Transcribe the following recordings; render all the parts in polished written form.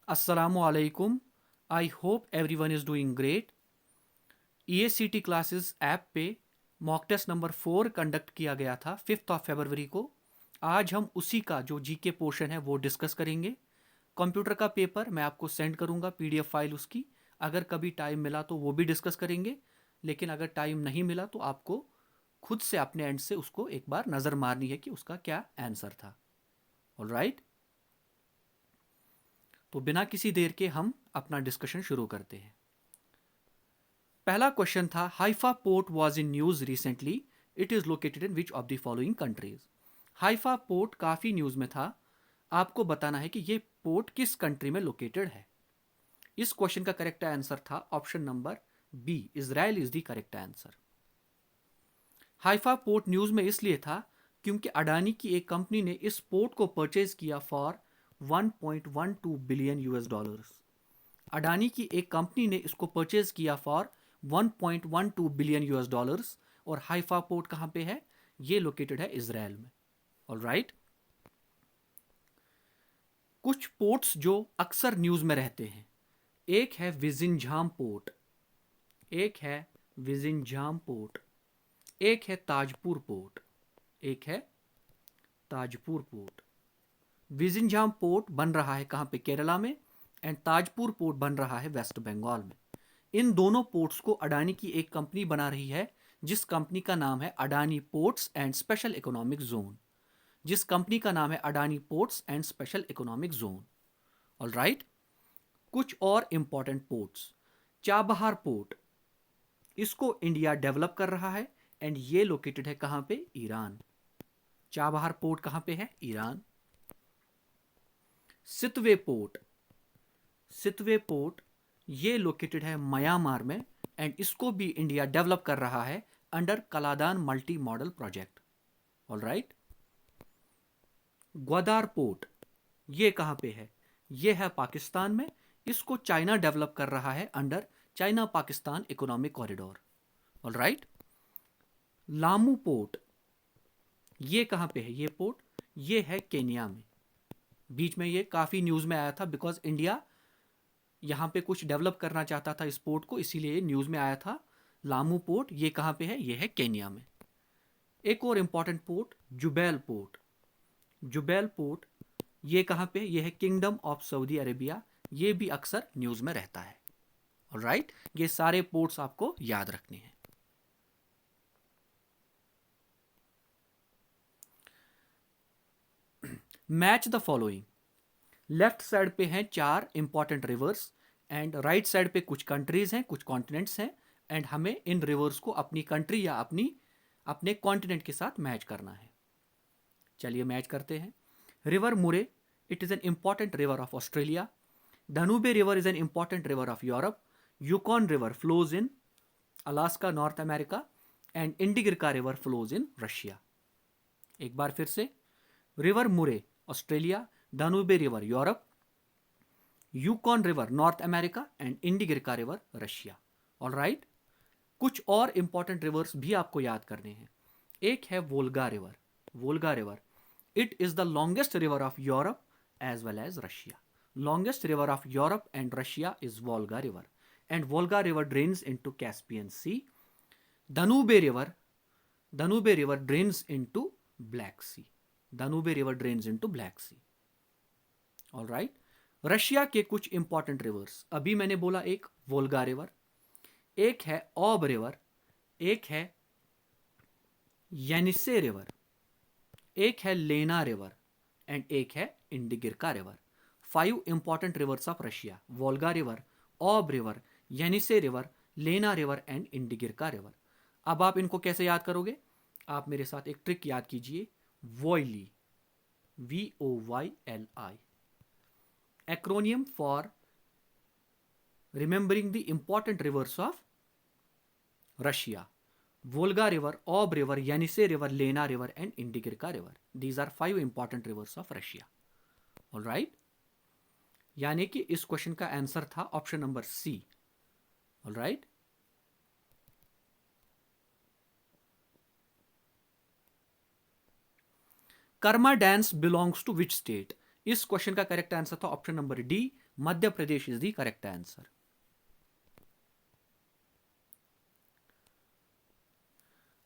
Assalamu alaikum. I hope everyone is doing great. EACT classes app पे mock test number 4 conduct किया गया था 5 फरवरी को। आज हम उसी का जो जीके पोर्शन है वो डिस्कस करेंगे। कंप्यूटर का पेपर मैं आपको सेंड करूंगा, पीडीएफ फाइल उसकी। अगर कभी टाइम मिला तो वो भी डिस्कस करेंगे, लेकिन अगर टाइम नहीं मिला तो आपको खुद से अपने एंड से उसको एक बार नज़र मारनी है कि उसका क्या आंसर था। ऑलराइट, तो बिना किसी देर के हम अपना डिस्कशन शुरू करते हैं। पहला क्वेश्चन था, Haifa port was in news recently, it is located in which of the following countries. Haifa port काफी न्यूज में था, आपको बताना है कि ये पोर्ट किस कंट्री में लोकेटेड है। इस क्वेश्चन का करेक्ट आंसर था option number B, Israel is the correct answer. Haifa port news में इसलिए था क्योंकि अडानी की एक कंपनी ने इस पोर्ट को परचेज किया for 1.12 billion US dollars. Adani की एक कंपनी ने इसको परचेज किया फॉर 1.12 बिलियन यूएस डॉलर्स। और हाइफा पोर्ट कहां पे है? ये लोकेटेड है इजराइल में। ऑलराइट, कुछ पोर्ट्स जो अक्सर न्यूज में रहते हैं, एक है विजिंझाम पोर्ट, एक है विजिंझाम पोर्ट, एक है ताजपुर पोर्ट, एक है ताजपुर पोर्ट। विजिंझाम पोर्ट बन रहा है कहां पे? केरला में। एंड ताजपुर पोर्ट बन रहा है वेस्ट बंगाल में। इन दोनों पोर्ट्स को अडानी की एक कंपनी बना रही है, जिस कंपनी का नाम है Adani ports and special economic zone. जिस कंपनी का नाम है Adani ports and special economic zone. Alright, कुछ और इंपॉर्टेंट पोर्ट्स। चाबहार पोर्ट, इसको इंडिया डेवलप कर रहा है एंड ये लोकेटेड है कहां पे? ईरान। चाबहार पोर्ट कहां पे है? Iran. Sittwe port, Sittwe port ये लोकेटेड है म्यांमार में एंड इसको भी इंडिया डेवलप कर रहा है under Kaladan multi modal project. Alright, Gwadar port ये कहां पे है? ये है पाकिस्तान में, इसको चाइना डेवलप कर रहा है under China Pakistan economic corridor. Alright, Lamu port ये कहां पे है? ये पोर्ट ये है केनिया में। बीच में ये काफी न्यूज में आया था बिकॉज इंडिया यहां पे कुछ डेवलप करना चाहता था इस पोर्ट को, इसीलिए ये न्यूज में आया था। लामू पोर्ट ये कहां पे है? ये है केनिया में। एक और important port Jubail port, Jubail port ये कहां पे? ये है किंगडम ऑफ सऊदी अरेबिया। ये भी अक्सर न्यूज में रहता है। ऑलराइट, ये सारे पोर्ट्स आपको याद रखने हैं। Match the following. Left side पे हैं 4 important rivers and right side पे कुछ कंट्रीज हैं, कुछ कॉन्टिनेंट्स हैं एंड हमें इन रिवर्स को अपनी कंट्री या अपने कॉन्टिनेंट के साथ मैच करना है। चलिए मैच करते हैं। रिवर मुरे, it is an important river of Australia. Danube River is an important river of Europe. Yukon River flows in Alaska, North America, and Indigirka River flows in Russia. एक बार फिर से, river Murray Australia, Danube river Europe, Yukon river North America and Indigirka river Russia. Alright, कुछ और important rivers भी आपको याद करने हैं। एक है Volga river, Volga river it is the longest river of Europe as well as Russia. Longest river of Europe and Russia is Volga River, and Volga River drains into Caspian Sea. Danube River, Danube River drains into Black Sea. Danube River drains into Black Sea. All right. Russia के कुछ important rivers, अभी मैंने बोला एक Volga river, एक है ऑब river, एक है येनिसे रिवर, एक है लेना रिवर एंड एक है Indigirka river. 5 important rivers of Russia: Volga river, Ob river, Yenisei river, Lena river and Indigirka river. अब आप इनको कैसे याद करोगे? आप मेरे साथ एक ट्रिक याद कीजिए, VOYLI, VOYLI, acronym for remembering the important rivers of Russia: Volga river, Ob river, Yenisei river, Lena river and Indigirka river. These are 5 important rivers of Russia. Alright, यानी कि इस क्वेश्चन का आंसर था option number C. Alright, Karma dance belongs to which state? इस question का correct answer था option number D, Madhya Pradesh is the correct answer.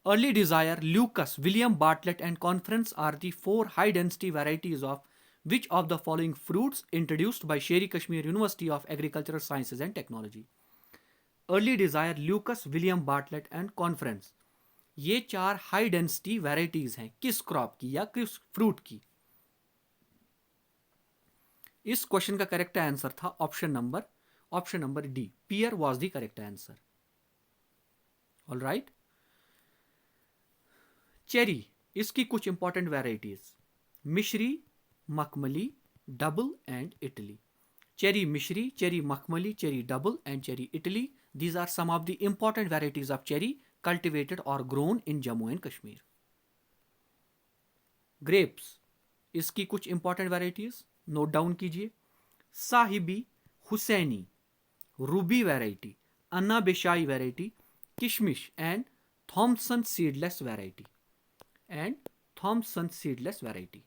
Early Desire, Lucas, William Bartlett and Conference are the four high density varieties of which of the following fruits introduced by Sher-e Kashmir University of Agricultural Sciences and Technology. Early Desire, Lucas, William Bartlett and Conference, ये 4 high density varieties हैं किस crop की या किस fruit की. इस question का correct answer था option number D, pear was the correct answer. Alright. Cherry, इसकी कुछ इंपॉर्टेंट वैरायटीज: मिश्री, मखमली, डबल एंड इटली. चेरी मिश्री, चेरी मखमली, cherry double and cherry Italy, these are some of the important varieties of cherry cultivated or grown in Jammu and Kashmir. Grapes, इसकी कुछ important varieties note down कीजिए: Sahibi, Husaini, Ruby variety, Anab-e-Shahi variety, Kishmish and Thompson seedless variety.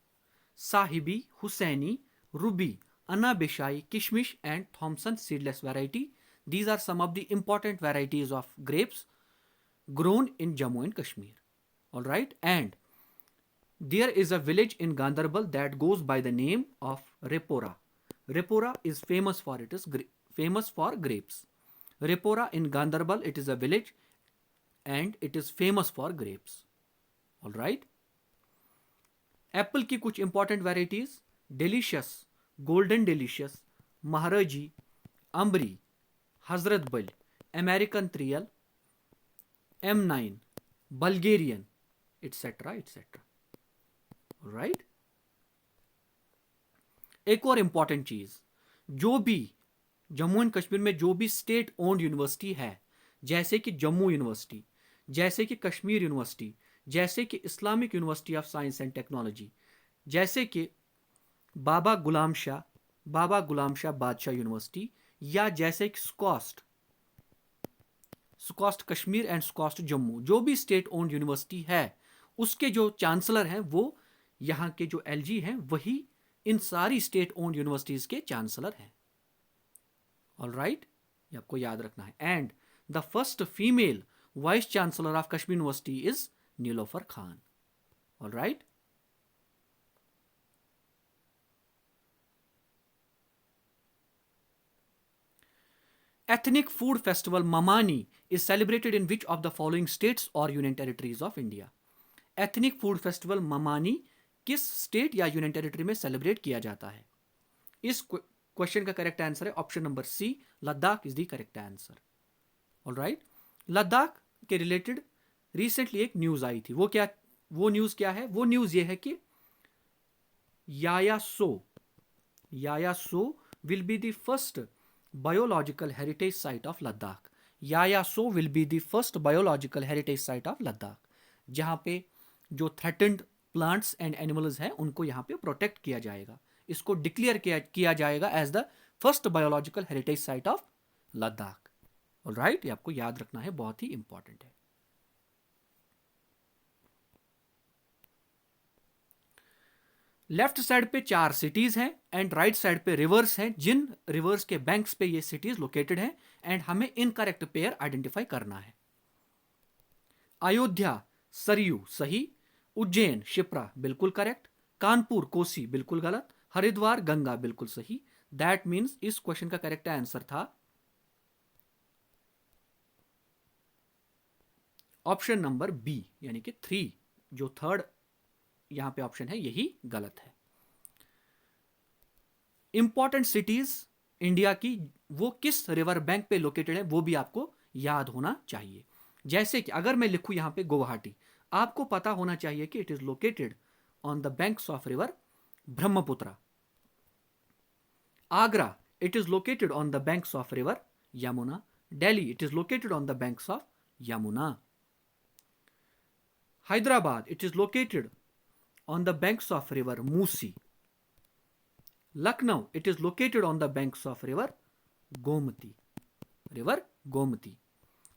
Sahibi, Husaini, Ruby, Anab-e-Shahi, Kishmish and Thompson seedless variety. These are some of the important varieties of grapes grown in Jammu and Kashmir. All right. And there is a village in Gandarbal that goes by the name of Repora. Repora is famous for grapes. Repora in Gandarbal, it is a village and it is famous for grapes. All right. Apple की कुछ important varieties: Delicious, Golden Delicious, Maharaji, Ambri, Hazratbal, American Trel, M9, Bulgarian, etcetera. Right. एक और important चीज, जो भी Jammu and Kashmir में जो भी स्टेट ओन्ड यूनिवर्सिटी है, जैसे कि जम्मू यूनिवर्सिटी, जैसे कि कश्मीर यूनिवर्सिटी, जैसे कि Islamic university of science and technology, जैसे कि बाबा गुलाम शाह बादशाह यूनिवर्सिटी, या जैसे स्कॉस्ट कश्मीर एंड स्कॉस्ट जम्मू, जो भी स्टेट ओन्ड यूनिवर्सिटी है, उसके जो चांसलर हैं वो यहाँ के जो एलजी हैं वही इन सारी स्टेट ओन्ड यूनिवर्सिटीज के चांसलर हैं. ऑलराइट. ये आपको याद रखना है. And the first female vice chancellor of Kashmir university is Nilofar Khan. Alright. Ethnic food festival Mamani is celebrated in which of the following states or union territories of India? Ethnic food festival Mamani किस state या union territory में celebrate किया जाता है? इस question का correct answer है option number C, Ladakh is the correct answer. Alright. Ladakh के रिलेटेड रिसेंटली एक न्यूज आई थी. वो न्यूज क्या है? वो न्यूज ये है कि Yaya Tso will be the first biological heritage site of Ladakh. Yayaso will be the first biological heritage site of Ladakh, जहां पे जो threatened plants and animals हैं उनको यहां पे प्रोटेक्ट किया जाएगा. इसको डिक्लेयर किया जाएगा as the first biological heritage site of Ladakh. Alright. ये आपको याद रखना है, बहुत ही इंपॉर्टेंट है. लेफ्ट साइड पे 4 सिटीज हैं एंड राइट साइड पे रिवर्स हैं, जिन रिवर्स के बैंक्स पे ये सिटीज लोकेटेड हैं एंड हमें इनकरेक्ट पेयर आइडेंटिफाई करना है. अयोध्या सरयू सही, उज्जैन शिप्रा बिल्कुल करेक्ट, कानपुर कोसी बिल्कुल गलत, हरिद्वार गंगा बिल्कुल सही. दैट मीन्स इस क्वेश्चन का करेक्ट आंसर था ऑप्शन नंबर बी, यानी कि 3. जो थर्ड यहां पे ऑप्शन है यही गलत है. इंपॉर्टेंट सिटीज इंडिया की वो किस रिवर बैंक पे लोकेटेड है वो भी आपको याद होना चाहिए. जैसे कि अगर मैं लिखूं यहां पे गुवाहाटी, आपको पता होना चाहिए कि it is located on the banks of river Brahmaputra. Agra, it is located on the banks of river Yamuna. Delhi, it is located on the banks of Yamuna. Hyderabad, it is located on the banks of river Musi. Lucknow, it is located on the banks of river Gomati.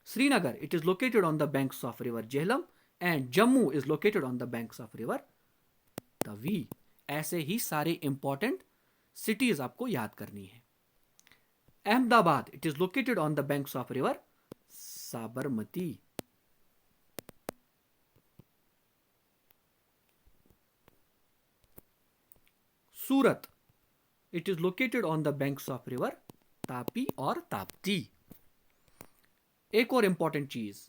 Srinagar, it is located on the banks of river Jhelum, and Jammu is located on the banks of river Tavi. ऐसे ही सारे important cities आपको याद करनी है. Ahmedabad, it is located on the banks of river Sabarmati. Surat, it is located on the banks of river Tapi और ताप्ती. एक और important चीज,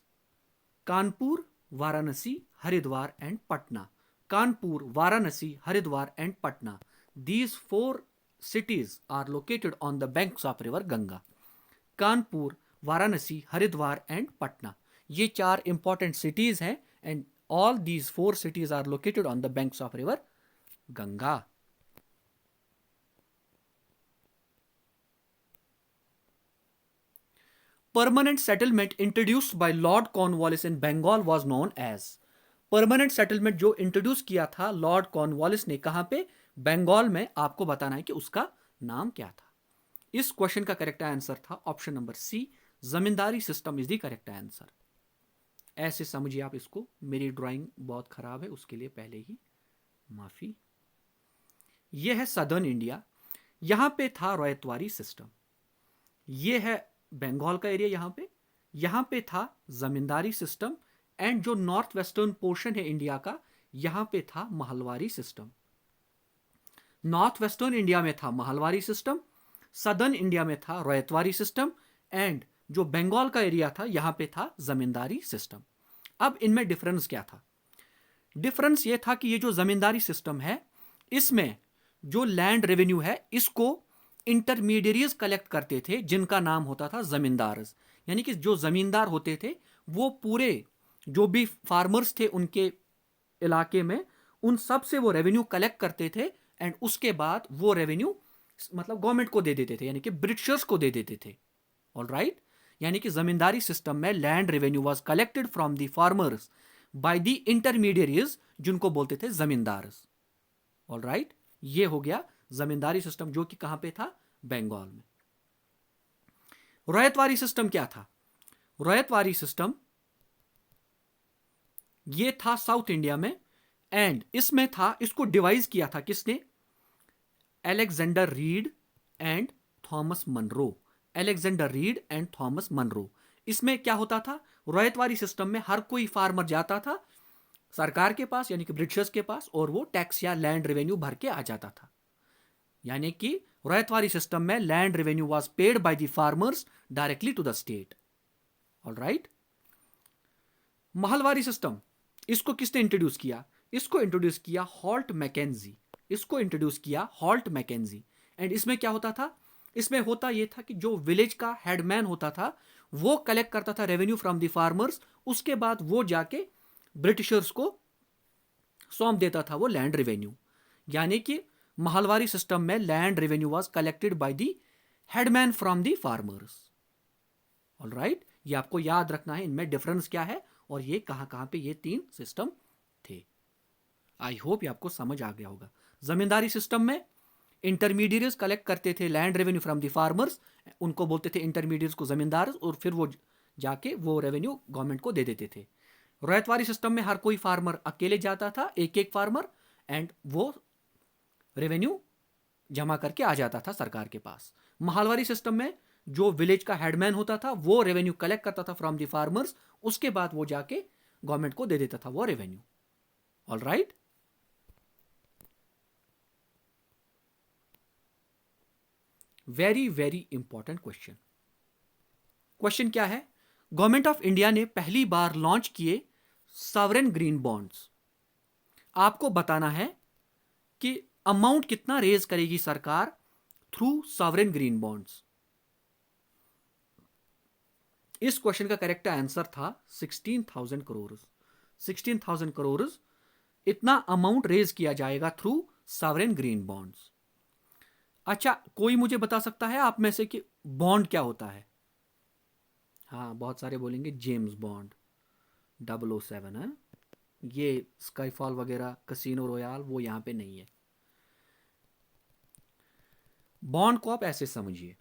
Kanpur, Varanasi, Haridwar and Patna. Kanpur, Varanasi, Haridwar and Patna, these four cities are located on the banks of river Ganga. Kanpur, Varanasi, Haridwar and Patna, ये चार important cities हैं and all these four cities are located on the banks of river Ganga. Permanent settlement introduced by lord Cornwallis in Bengal was known as. Permanent settlement जो introduce किया था Lord Cornwallis ने, कहां पे? बंगाल में. आपको बताना है कि उसका नाम क्या था. इस क्वेश्चन का करेक्ट आंसर था option number C, zamindari system is the correct answer. ऐसे समझिए आप इसको. मेरी ड्राइंग बहुत खराब है, उसके लिए पहले ही माफी. यह है सदर्न इंडिया. यहां पे था रयतवारी सिस्टम. यह है बंगाल का एरिया. यहां पे था जमींदारी सिस्टम. एंड जो नॉर्थ वेस्टर्न पोर्शन है इंडिया का, यहां पे था Mahalwari system. North western India में था महलवारी सिस्टम, सदर्न इंडिया में था रयतवारी सिस्टम, एंड जो बंगाल का एरिया था यहां पे था जमींदारी सिस्टम. अब इनमें डिफरेंस क्या था? डिफरेंस ये था कि ये जो जमींदारी सिस्टम है, इसमें जो लैंड रेवेन्यू है इसको इंटरमीडियरीज कलेक्ट करते थे, जिनका नाम होता था जमींदार. यानी कि जो जमींदार होते थे वो पूरे जो भी फार्मर्स थे उनके इलाके में, उन सब से वो रेवेन्यू कलेक्ट करते थे एंड उसके बाद वो रेवेन्यू मतलब गवर्नमेंट को दे देते थे, यानी कि ब्रिटिशर्स को दे देते थे. All right. यानी कि जमींदारी सिस्टम में land revenue was collected from the farmers by the intermediaries, जिनको बोलते थे जमींदार. All right. ये हो गया जमींदारी सिस्टम, जो कि कहां पे था? बंगाल में. रयतवारी सिस्टम क्या था? रयतवारी सिस्टम ये था साउथ इंडिया में, एंड इसमें था, इसको डिवाइस किया था किसने? Alexander Reed and Thomas Munro. Alexander Reed and Thomas Munro. इसमें क्या होता था? रयतवारी सिस्टम में हर कोई फार्मर जाता था सरकार के पास, यानी कि ब्रिटिशर्स के पास, और वो टैक्स या लैंड रेवेन्यू भर के आ जाता था. यानी कि रयतवारी सिस्टम में land revenue was paid by the farmers directly to the state. All right. Mahalwari system, इसको किसने इंट्रोड्यूस किया? इसको इंट्रोड्यूस किया हॉल्ट मैकेंजी. इसको इंट्रोड्यूस किया हॉल्ट मैकेंजी. एंड इसमें क्या होता था? इसमें होता यह था कि जो विलेज का हेडमैन होता था वो कलेक्ट करता था रेवेन्यू फ्रॉम द फार्मर्स. उसके बाद वो जाके ब्रिटिशर्स को सौंप देता था वो लैंड रेवेन्यू. यानी कि महलवारी सिस्टम में land revenue was collected by the headman from the farmers. All right. ये आपको याद रखना है, इनमें डिफरेंस क्या है और ये कहां कहां पे ये तीन सिस्टम थे. आई होप ये आपको समझ आ गया होगा. जमींदारी सिस्टम में इंटरमीडिएट्स कलेक्ट करते थे land revenue from the farmers, उनको बोलते थे इंटरमीडिएट्स को जमींदार, और फिर वो जाके वो रेवेन्यू गवर्नमेंट को दे देते थे. रयतवारी सिस्टम में हर कोई फार्मर अकेले जाता था, एक एक फार्मर, एंड वो रेवेन्यू जमा करके आ जाता था सरकार के पास. महलवारी सिस्टम में जो विलेज का हेडमैन होता था वो रेवेन्यू कलेक्ट करता था फ्रॉम द फार्मर्स, उसके बाद वो जाके गवर्नमेंट को दे देता था वो revenue. All right. Very very important question. Question क्या है? गवर्नमेंट ऑफ इंडिया ने पहली बार लॉन्च किए सॉवरेन ग्रीन बॉन्ड्स. आपको बताना है कि अमाउंट कितना रेज करेगी सरकार थ्रू सॉवरेन ग्रीन बॉन्ड्स. इस क्वेश्चन का करेक्ट आंसर था 16,000 करोड़. 16,000 करोड़ इतना अमाउंट रेज किया जाएगा थ्रू सॉवरेन ग्रीन बॉन्ड्स. अच्छा, कोई मुझे बता सकता है आप में से कि बॉन्ड क्या होता है? हाँ, बहुत सारे बोलेंगे जेम्स बॉन्ड, 007 है. ये स्काईफॉल वगैरह, कसिनो रॉयल, वो यहां पे नहीं है. बॉन्ड को आप ऐसे समझिए,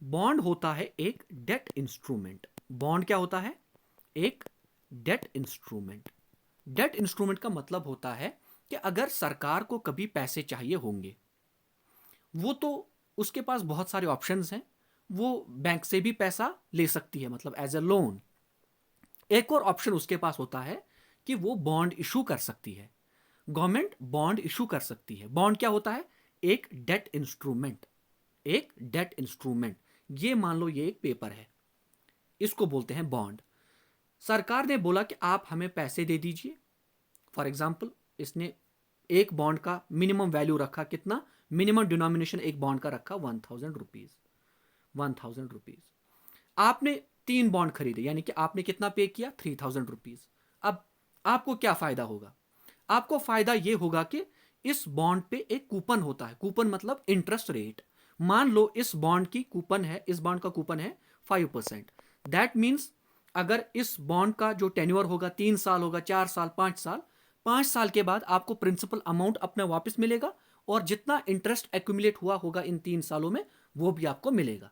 बॉन्ड होता है एक डेट इंस्ट्रूमेंट. बॉन्ड क्या होता है? एक डेट इंस्ट्रूमेंट. डेट इंस्ट्रूमेंट का मतलब होता है कि अगर सरकार को कभी पैसे चाहिए होंगे, वो तो उसके पास बहुत सारे ऑप्शंस हैं. वो बैंक से भी पैसा ले सकती है, मतलब एज ए लोन। एक और ऑप्शन उसके पास होता है कि वो बॉन्ड इशू कर सकती है। गवर्नमेंट बॉन्ड इशू कर सकती है। बॉन्ड क्या होता है? एक डेट इंस्ट्रूमेंट। एक डेट इंस्ट्रूमेंट, ये मान लो ये एक पेपर है, इसको बोलते हैं बॉन्ड। सरकार ने बोला कि आप हमें पैसे दे दीजिए। फॉर एग्जाम्पल, इसने एक बॉन्ड का मिनिमम वैल्यू रखा, कितना? मिनिमम डिनोमिनेशन एक बॉन्ड का रखा 1000 रुपीज। 1000 रुपीज। आपने 3 बॉन्ड खरीदे, यानी कि आपने कितना पे किया? 3000 रुपीज। अब आपको क्या फायदा होगा? आपको फायदा यह होगा कि इस बॉन्ड पे एक कूपन होता है। कूपन मतलब इंटरेस्ट रेट। मान लो इस बॉन्ड की कूपन है, इस बॉन्ड का कूपन है 5%। दैट मीन्स अगर इस बॉन्ड का जो टेन्योर होगा 3 साल होगा, 4 साल, 5 साल, 5 साल के बाद आपको प्रिंसिपल अमाउंट अपना वापस मिलेगा, और जितना इंटरेस्ट एक्यूमुलेट हुआ होगा इन 3 सालों में वो भी आपको मिलेगा।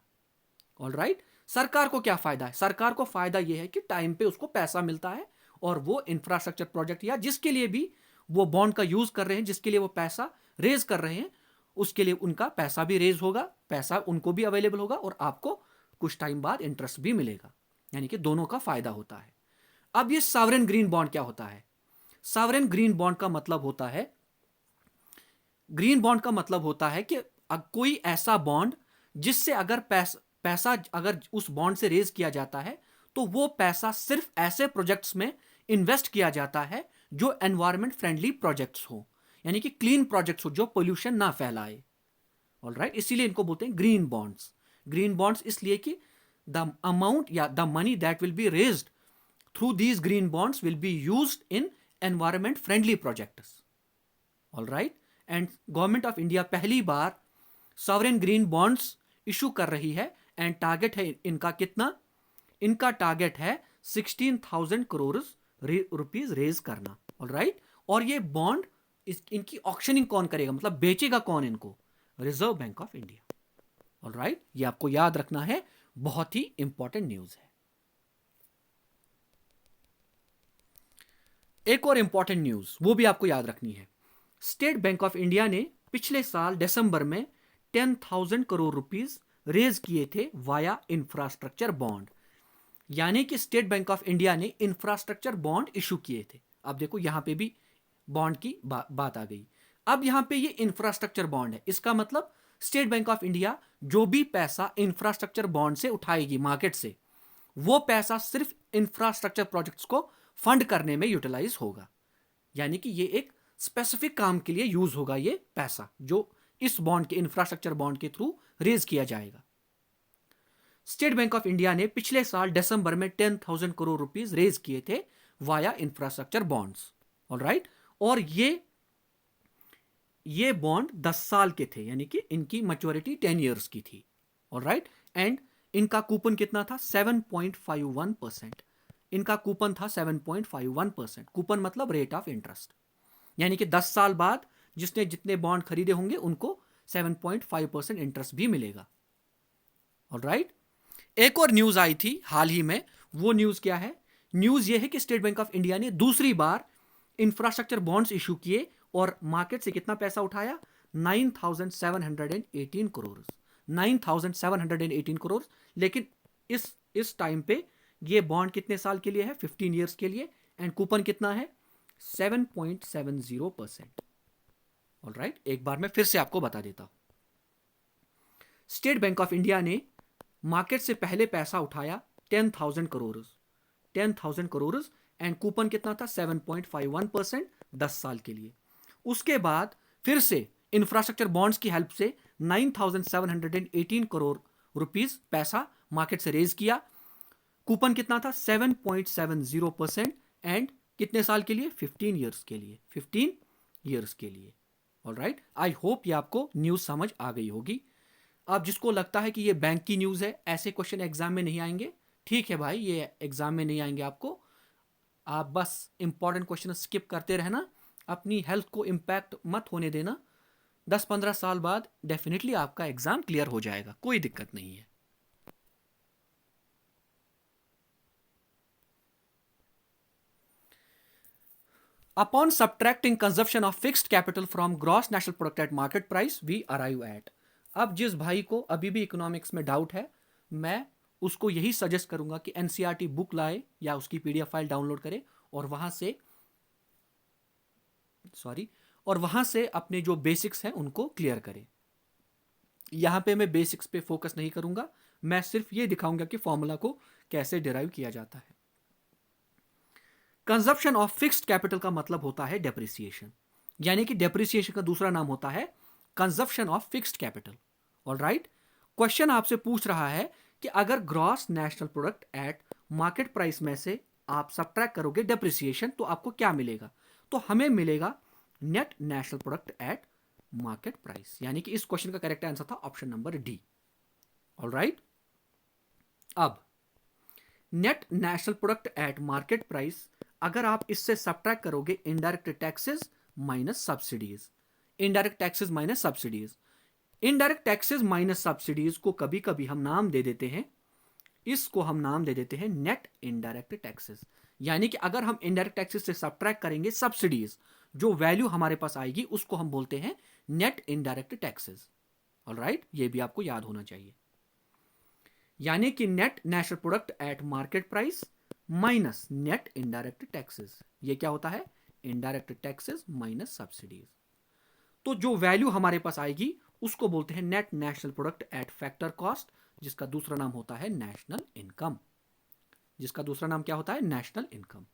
All right. सरकार को क्या फायदा है? सरकार को फायदा यह है कि टाइम पे उसको पैसा मिलता है, और वो इंफ्रास्ट्रक्चर प्रोजेक्ट या जिसके लिए भी वो बॉन्ड का यूज कर रहे हैं, जिसके लिए वो पैसा रेज कर रहे हैं, उसके लिए उनका पैसा भी रेज होगा, पैसा उनको भी अवेलेबल होगा, और आपको कुछ टाइम बाद इंटरेस्ट भी मिलेगा। यानी कि दोनों का फायदा होता है। अब ये सॉवरेन ग्रीन बॉन्ड क्या होता है? सॉवरेन ग्रीन बॉन्ड का मतलब होता है, ग्रीन बॉन्ड का मतलब होता है कि कोई ऐसा बॉन्ड जिससे अगर पैसा अगर उस बॉन्ड से रेज किया जाता है, तो वो पैसा सिर्फ ऐसे प्रोजेक्ट्स में इन्वेस्ट किया जाता है जो एनवायरमेंट फ्रेंडली प्रोजेक्ट्स हो, यानी कि क्लीन प्रोजेक्ट्स हो, जो पोल्यूशन ना फैलाए। ऑल राइट, इसीलिए इनको बोलते हैं ग्रीन बॉन्ड्स। ग्रीन बॉन्ड्स इसलिए कि द अमाउंट या the money that will be raised through these green bonds will be used in environment friendly projects. All right. And government of India पहली बार sovereign green bonds issue कर रही है, and target है इनका कितना? इनका target है 16,000 करोड़ रुपीज रेज करना। All right. और ये बॉन्ड इनकी ऑक्शनिंग कौन करेगा, मतलब बेचेगा कौन इनको? Reserve bank of India. All right, ये आपको याद रखना है, बहुत ही इंपॉर्टेंट न्यूज है। एक और इंपॉर्टेंट न्यूज वो भी आपको याद रखनी है। स्टेट बैंक ऑफ इंडिया ने पिछले साल दिसंबर में 10,000 करोड़ रुपीस रेज किए थे वाया इंफ्रास्ट्रक्चर बॉन्ड। यानी कि स्टेट बैंक ऑफ इंडिया ने इंफ्रास्ट्रक्चर बॉन्ड इशू किए थे। अब देखो यहां पे भी बॉन्ड की बात आ गई। अब यहां पे ये इंफ्रास्ट्रक्चर बॉन्ड है, इसका मतलब स्टेट बैंक ऑफ इंडिया जो भी पैसा इंफ्रास्ट्रक्चर बॉन्ड से उठाएगी मार्केट से, वो पैसा सिर्फ इंफ्रास्ट्रक्चर प्रोजेक्ट्स को फंड करने में यूटिलाइज होगा। यानी कि ये एक स्पेसिफिक काम के लिए यूज होगा, ये पैसा जो इस बॉन्ड के, इंफ्रास्ट्रक्चर बॉन्ड के थ्रू रेज किया जाएगा। स्टेट बैंक ऑफ इंडिया ने पिछले साल दिसंबर में 10,000 करोड़ रुपीस रेज किए थे via infrastructure bonds. All right. और ये बॉन्ड 10 साल के थे, यानी कि इनकी मैच्योरिटी 10 इयर्स की थी। All right. एंड इनका कूपन कितना था? 7.51%। इनका कूपन था 7.51%। कूपन मतलब रेट ऑफ इंटरेस्ट, यानी कि 10 साल बाद जिसने जितने बॉन्ड खरीदे होंगे उनको 7.5% इंटरेस्ट भी मिलेगा। All right. एक और न्यूज आई थी हाल ही में, वो न्यूज क्या है? न्यूज ये है कि स्टेट बैंक ऑफ इंडिया ने दूसरी बार इंफ्रास्ट्रक्चर बॉन्ड्स इशू किए और मार्केट से कितना पैसा उठाया? 9,718 करोड़। 9,718 करोड़। लेकिन इस टाइम पे ये बॉन्ड कितने साल के लिए है? 15 ईयर्स के लिए। एंड कूपन कितना है? 7.70%। ऑल राइट, एक बार मैं फिर से आपको बता देता हूं। स्टेट बैंक ऑफ इंडिया ने मार्केट से पहले पैसा उठाया 10,000 करोड़। 10,000 करोड़। एंड कूपन कितना था? 7.51%, 10 साल के लिए। उसके बाद फिर से इंफ्रास्ट्रक्चर बॉन्ड्स की हेल्प से 9,718 करोड़ रुपीस पैसा मार्केट से रेज किया। कूपन कितना था? 7.70%। एंड कितने साल के लिए? 15 ईयर्स के लिए। 15 ईयर्स के लिए। ऑल राइट, आई होप ये आपको न्यूज समझ आ गई होगी। अब जिसको लगता है कि ये बैंक की न्यूज है, ऐसे क्वेश्चन एग्जाम में नहीं आएंगे, ठीक है भाई, ये एग्जाम में नहीं आएंगे आपको। आप बस इंपॉर्टेंट क्वेश्चन स्किप करते रहना, अपनी हेल्थ को इंपैक्ट मत होने देना। 10-15 साल बाद डेफिनेटली आपका एग्जाम क्लियर हो जाएगा, कोई दिक्कत नहीं है। Upon subtracting consumption of fixed capital from gross national product at market price, we arrive at। अब जिस भाई को अभी भी इकोनॉमिक्स में डाउट है, मैं उसको यही सजेस्ट करूंगा कि एनसीईआरटी बुक लाए या उसकी पीडीएफ फाइल डाउनलोड करे और वहां से अपने जो बेसिक्स हैं उनको क्लियर करें। यहां पे मैं बेसिक्स पे फोकस नहीं करूंगा, मैं सिर्फ ये दिखाऊंगा कि फॉर्मूला को कैसे डिराइव किया जाता है। कंजप्शन ऑफ फिक्स्ड कैपिटल का मतलब होता है डेप्रिसिएशन, यानी कि डेप्रिसिएशन का दूसरा नाम होता है consumption of fixed capital. Alright, question आपसे पूछ रहा है कि अगर gross national product at market price में से आप सबट्रैक्ट करोगे डेप्रिसिएशन तो आपको क्या मिलेगा? तो हमें मिलेगा net national product at market price, यानी कि इस क्वेश्चन का करेक्ट आंसर था ऑप्शन नंबर डी। ऑलराइट, अब net national product at market price, अगर आप इससे सबट्रैक्ट करोगे indirect taxes minus subsidies, indirect taxes minus subsidies, indirect taxes minus subsidies को कभी कभी हम नाम दे देते हैं, इसको हम नाम दे देते हैं नेट इनडायरेक्ट टैक्सेस। यानी कि अगर हम इनडायरेक्ट टैक्सेस से सबट्रैक्ट करेंगे सब्सिडीज, जो वैल्यू हमारे पास आएगी उसको हम बोलते हैं नेट इनडायरेक्ट टैक्सेस। ऑलराइट, ये भी आपको याद होना चाहिए। यानी कि net national product at market price minus net indirect taxes, ये क्या होता है? Indirect taxes minus subsidies. तो जो वैल्यू हमारे पास आएगी उसको बोलते हैं net national product at factor cost, जिसका दूसरा नाम होता है नेशनल इनकम, जिसका दूसरा नाम क्या होता है? National income.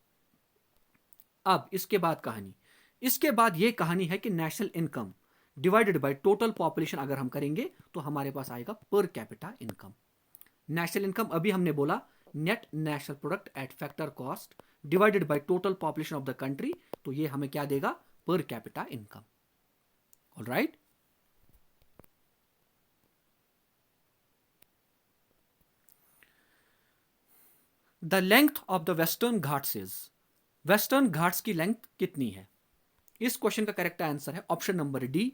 अब इसके बाद कहानी, इसके बाद ये कहानी है कि national income divided by total population अगर हम करेंगे तो हमारे पास आएगा per capita income. National income अभी हमने बोला net national product at factor cost divided by total population of the country, तो ये हमें क्या देगा? Per capita income. Alright, the length of the western Ghats is, western Ghats की लेंथ कितनी है? इस क्वेश्चन का करेक्ट आंसर है option number D,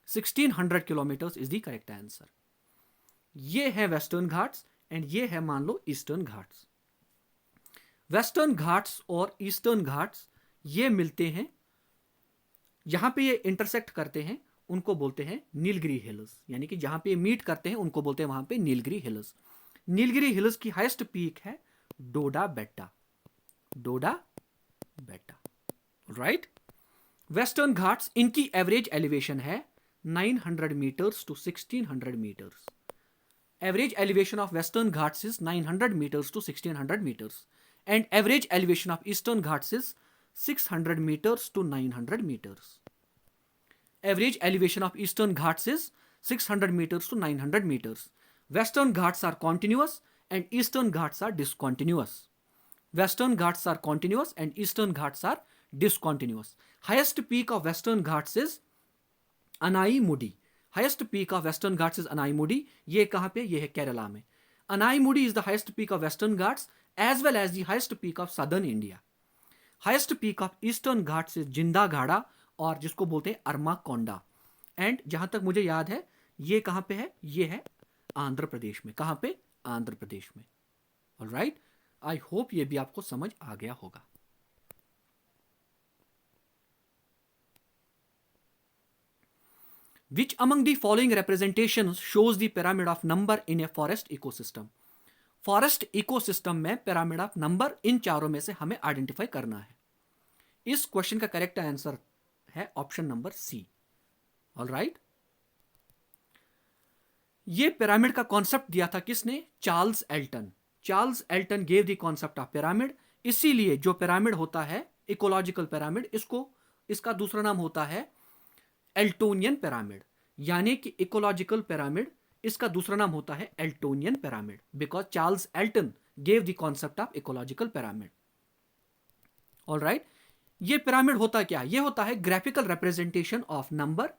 1600 kilometre is the correct answer. ये है वेस्टर्न घाट्स एंड ये है मान लो ईस्टर्न घाट्स। वेस्टर्न घाट्स और ईस्टर्न घाट्स ये मिलते हैं, यहां पे ये इंटरसेक्ट करते हैं, उनको बोलते हैं नीलगिरी हिल्स, यानी कि जहां पे ये मीट करते हैं उनको बोलते हैं वहां पे नीलगिरी हिल्स। नीलगिरी हिल्स की हाईएस्ट पीक है डोडा बेट्टा, डोडा बेट्टा। राइट, वेस्टर्न घाट्स इनकी एवरेज एलिवेशन है 900 metres to 1600 metres. Average elevation of Western Ghats is 900 meters to 1600 meters and average elevation of Eastern Ghats is 600 meters to 900 meters. Average elevation of Eastern Ghats is 600 meters to 900 meters. Western Ghats are continuous and Eastern Ghats are discontinuous. Western Ghats are continuous and Eastern Ghats are discontinuous. Highest peak of Western Ghats is Anai Mudi. Highest peak of Western Ghats is Anaimudi. ये कहां पे? ये है केरला में। Anaimudi is the highest peak of Western Ghats as well as the highest peak of southern India. Highest peak of Eastern Ghats is Jinda Gada और जिसको बोलते हैं अरमा कोंडा। एंड जहां तक मुझे याद है ये कहां पे है? ये है आंध्र प्रदेश में। कहां पे? आंध्र प्रदेश में। ऑलराइट, आई होप ये भी आपको समझ आ गया होगा। Which among the following representations shows the pyramid of number in a forest ecosystem? Forest ecosystem में पिरामिड ऑफ नंबर इन चारों में से हमें आइडेंटिफाई करना है। इस क्वेश्चन का करेक्ट आंसर है ऑप्शन नंबर सी। ऑलराइट, ये पिरामिड का कॉन्सेप्ट दिया था किसने? Charles Elton. Charles Elton gave the concept of pyramid. इसीलिए जो पिरामिड होता है इकोलॉजिकल पिरामिड, इसका दूसरा नाम होता है एल्टोनियन पिरामिड, यानी कि इकोलॉजिकल पिरामिड इसका दूसरा नाम होता है Eltonian pyramid because Charles Elton gave the concept of ecological pyramid. Alright, ये पिरामिड होता क्या? ये होता है graphical representation of number,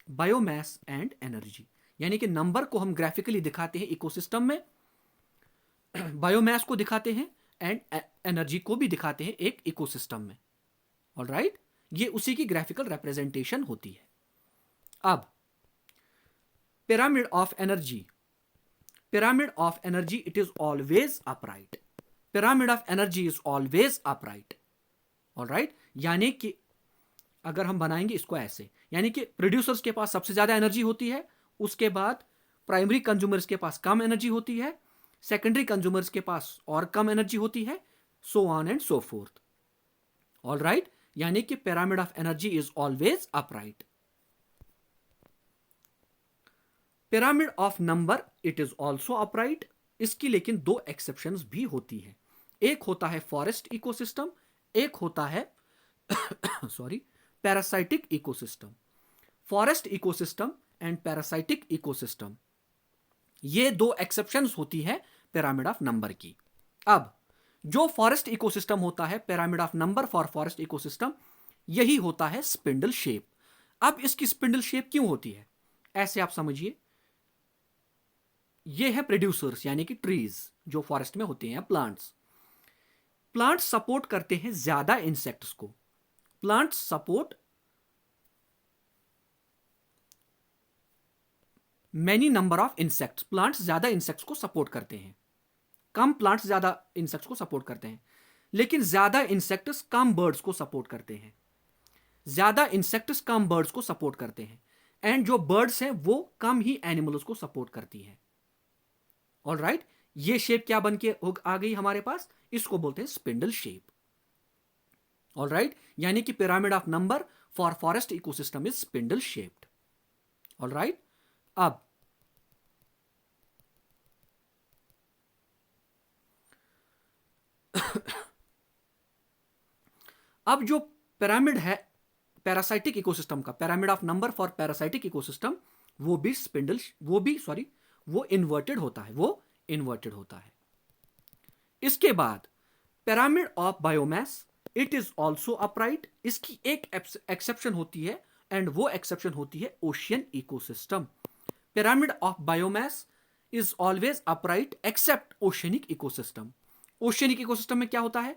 biomass and energy, यानी कि नंबर को हम ग्राफिकली दिखाते हैं इकोसिस्टम में, बायोमास को दिखाते हैं एंड एनर्जी को भी दिखाते हैं एक इकोसिस्टम में। ऑलराइट, ये उसी की ग्राफिकल रिप्रेजेंटेशन होती है। अब pyramid of energy, pyramid of energy it is always upright. Pyramid of energy is always upright. Alright, यानी कि अगर हम बनाएंगे इसको ऐसे, यानी कि प्रोड्यूसर्स के पास सबसे ज्यादा एनर्जी होती है, उसके बाद प्राइमरी कंज्यूमर्स के पास कम एनर्जी होती है, सेकेंडरी कंज्यूमर्स के पास और कम एनर्जी होती है, so on and so fourth. All right, यानी कि pyramid of energy is always upright. Pyramid of number it is also upright. इसकी लेकिन दो एक्सेप्शंस भी होती हैं। एक होता है फॉरेस्ट इकोसिस्टम, एक होता है sorry parasitic ecosystem. Forest ecosystem and parasitic ecosystem, ये दो एक्सेप्शंस होती है पिरामिड ऑफ नंबर की। अब जो फॉरेस्ट इकोसिस्टम होता है, pyramid of number for forest ecosystem, यही होता है स्पिंडल शेप। अब इसकी स्पिंडल शेप क्यों होती है, ऐसे आप समझिए, ये है प्रोड्यूसर्स यानी कि ट्रीज जो फॉरेस्ट में होते हैं, प्लांट्स। प्लांट्स सपोर्ट करते हैं ज्यादा इंसेक्ट्स को। Plants support many number of insects. Plants ज्यादा इंसेक्ट्स को सपोर्ट करते हैं, कम प्लांट्स ज्यादा इंसेक्ट्स को सपोर्ट करते हैं। लेकिन ज्यादा इंसेक्ट्स कम बर्ड्स को सपोर्ट करते हैं, ज्यादा इंसेक्ट्स कम बर्ड्स को सपोर्ट करते हैं। एंड जो बर्ड्स हैं वो कम ही एनिमल्स को सपोर्ट करती हैं। ऑल राइट, ये शेप क्या बन के आ गई हमारे पास, इसको बोलते हैं स्पिंडल शेप। ऑल राइट, यानी कि pyramid of number for forest ecosystem is spindle shaped. All right, अब जो पिरामिड है पैरासाइटिक इकोसिस्टम का, pyramid of number for parasitic ecosystem, वो इन्वर्टेड होता है, वो इन्वर्टेड होता है। इसके बाद pyramid of biomass, it is also upright. इसकी एक एक्सेप्शन होती है, एंड वो एक्सेप्शन होती है ocean ecosystem. Pyramid of biomass is always upright except oceanic ecosystem. Oceanic ecosystem में क्या होता है,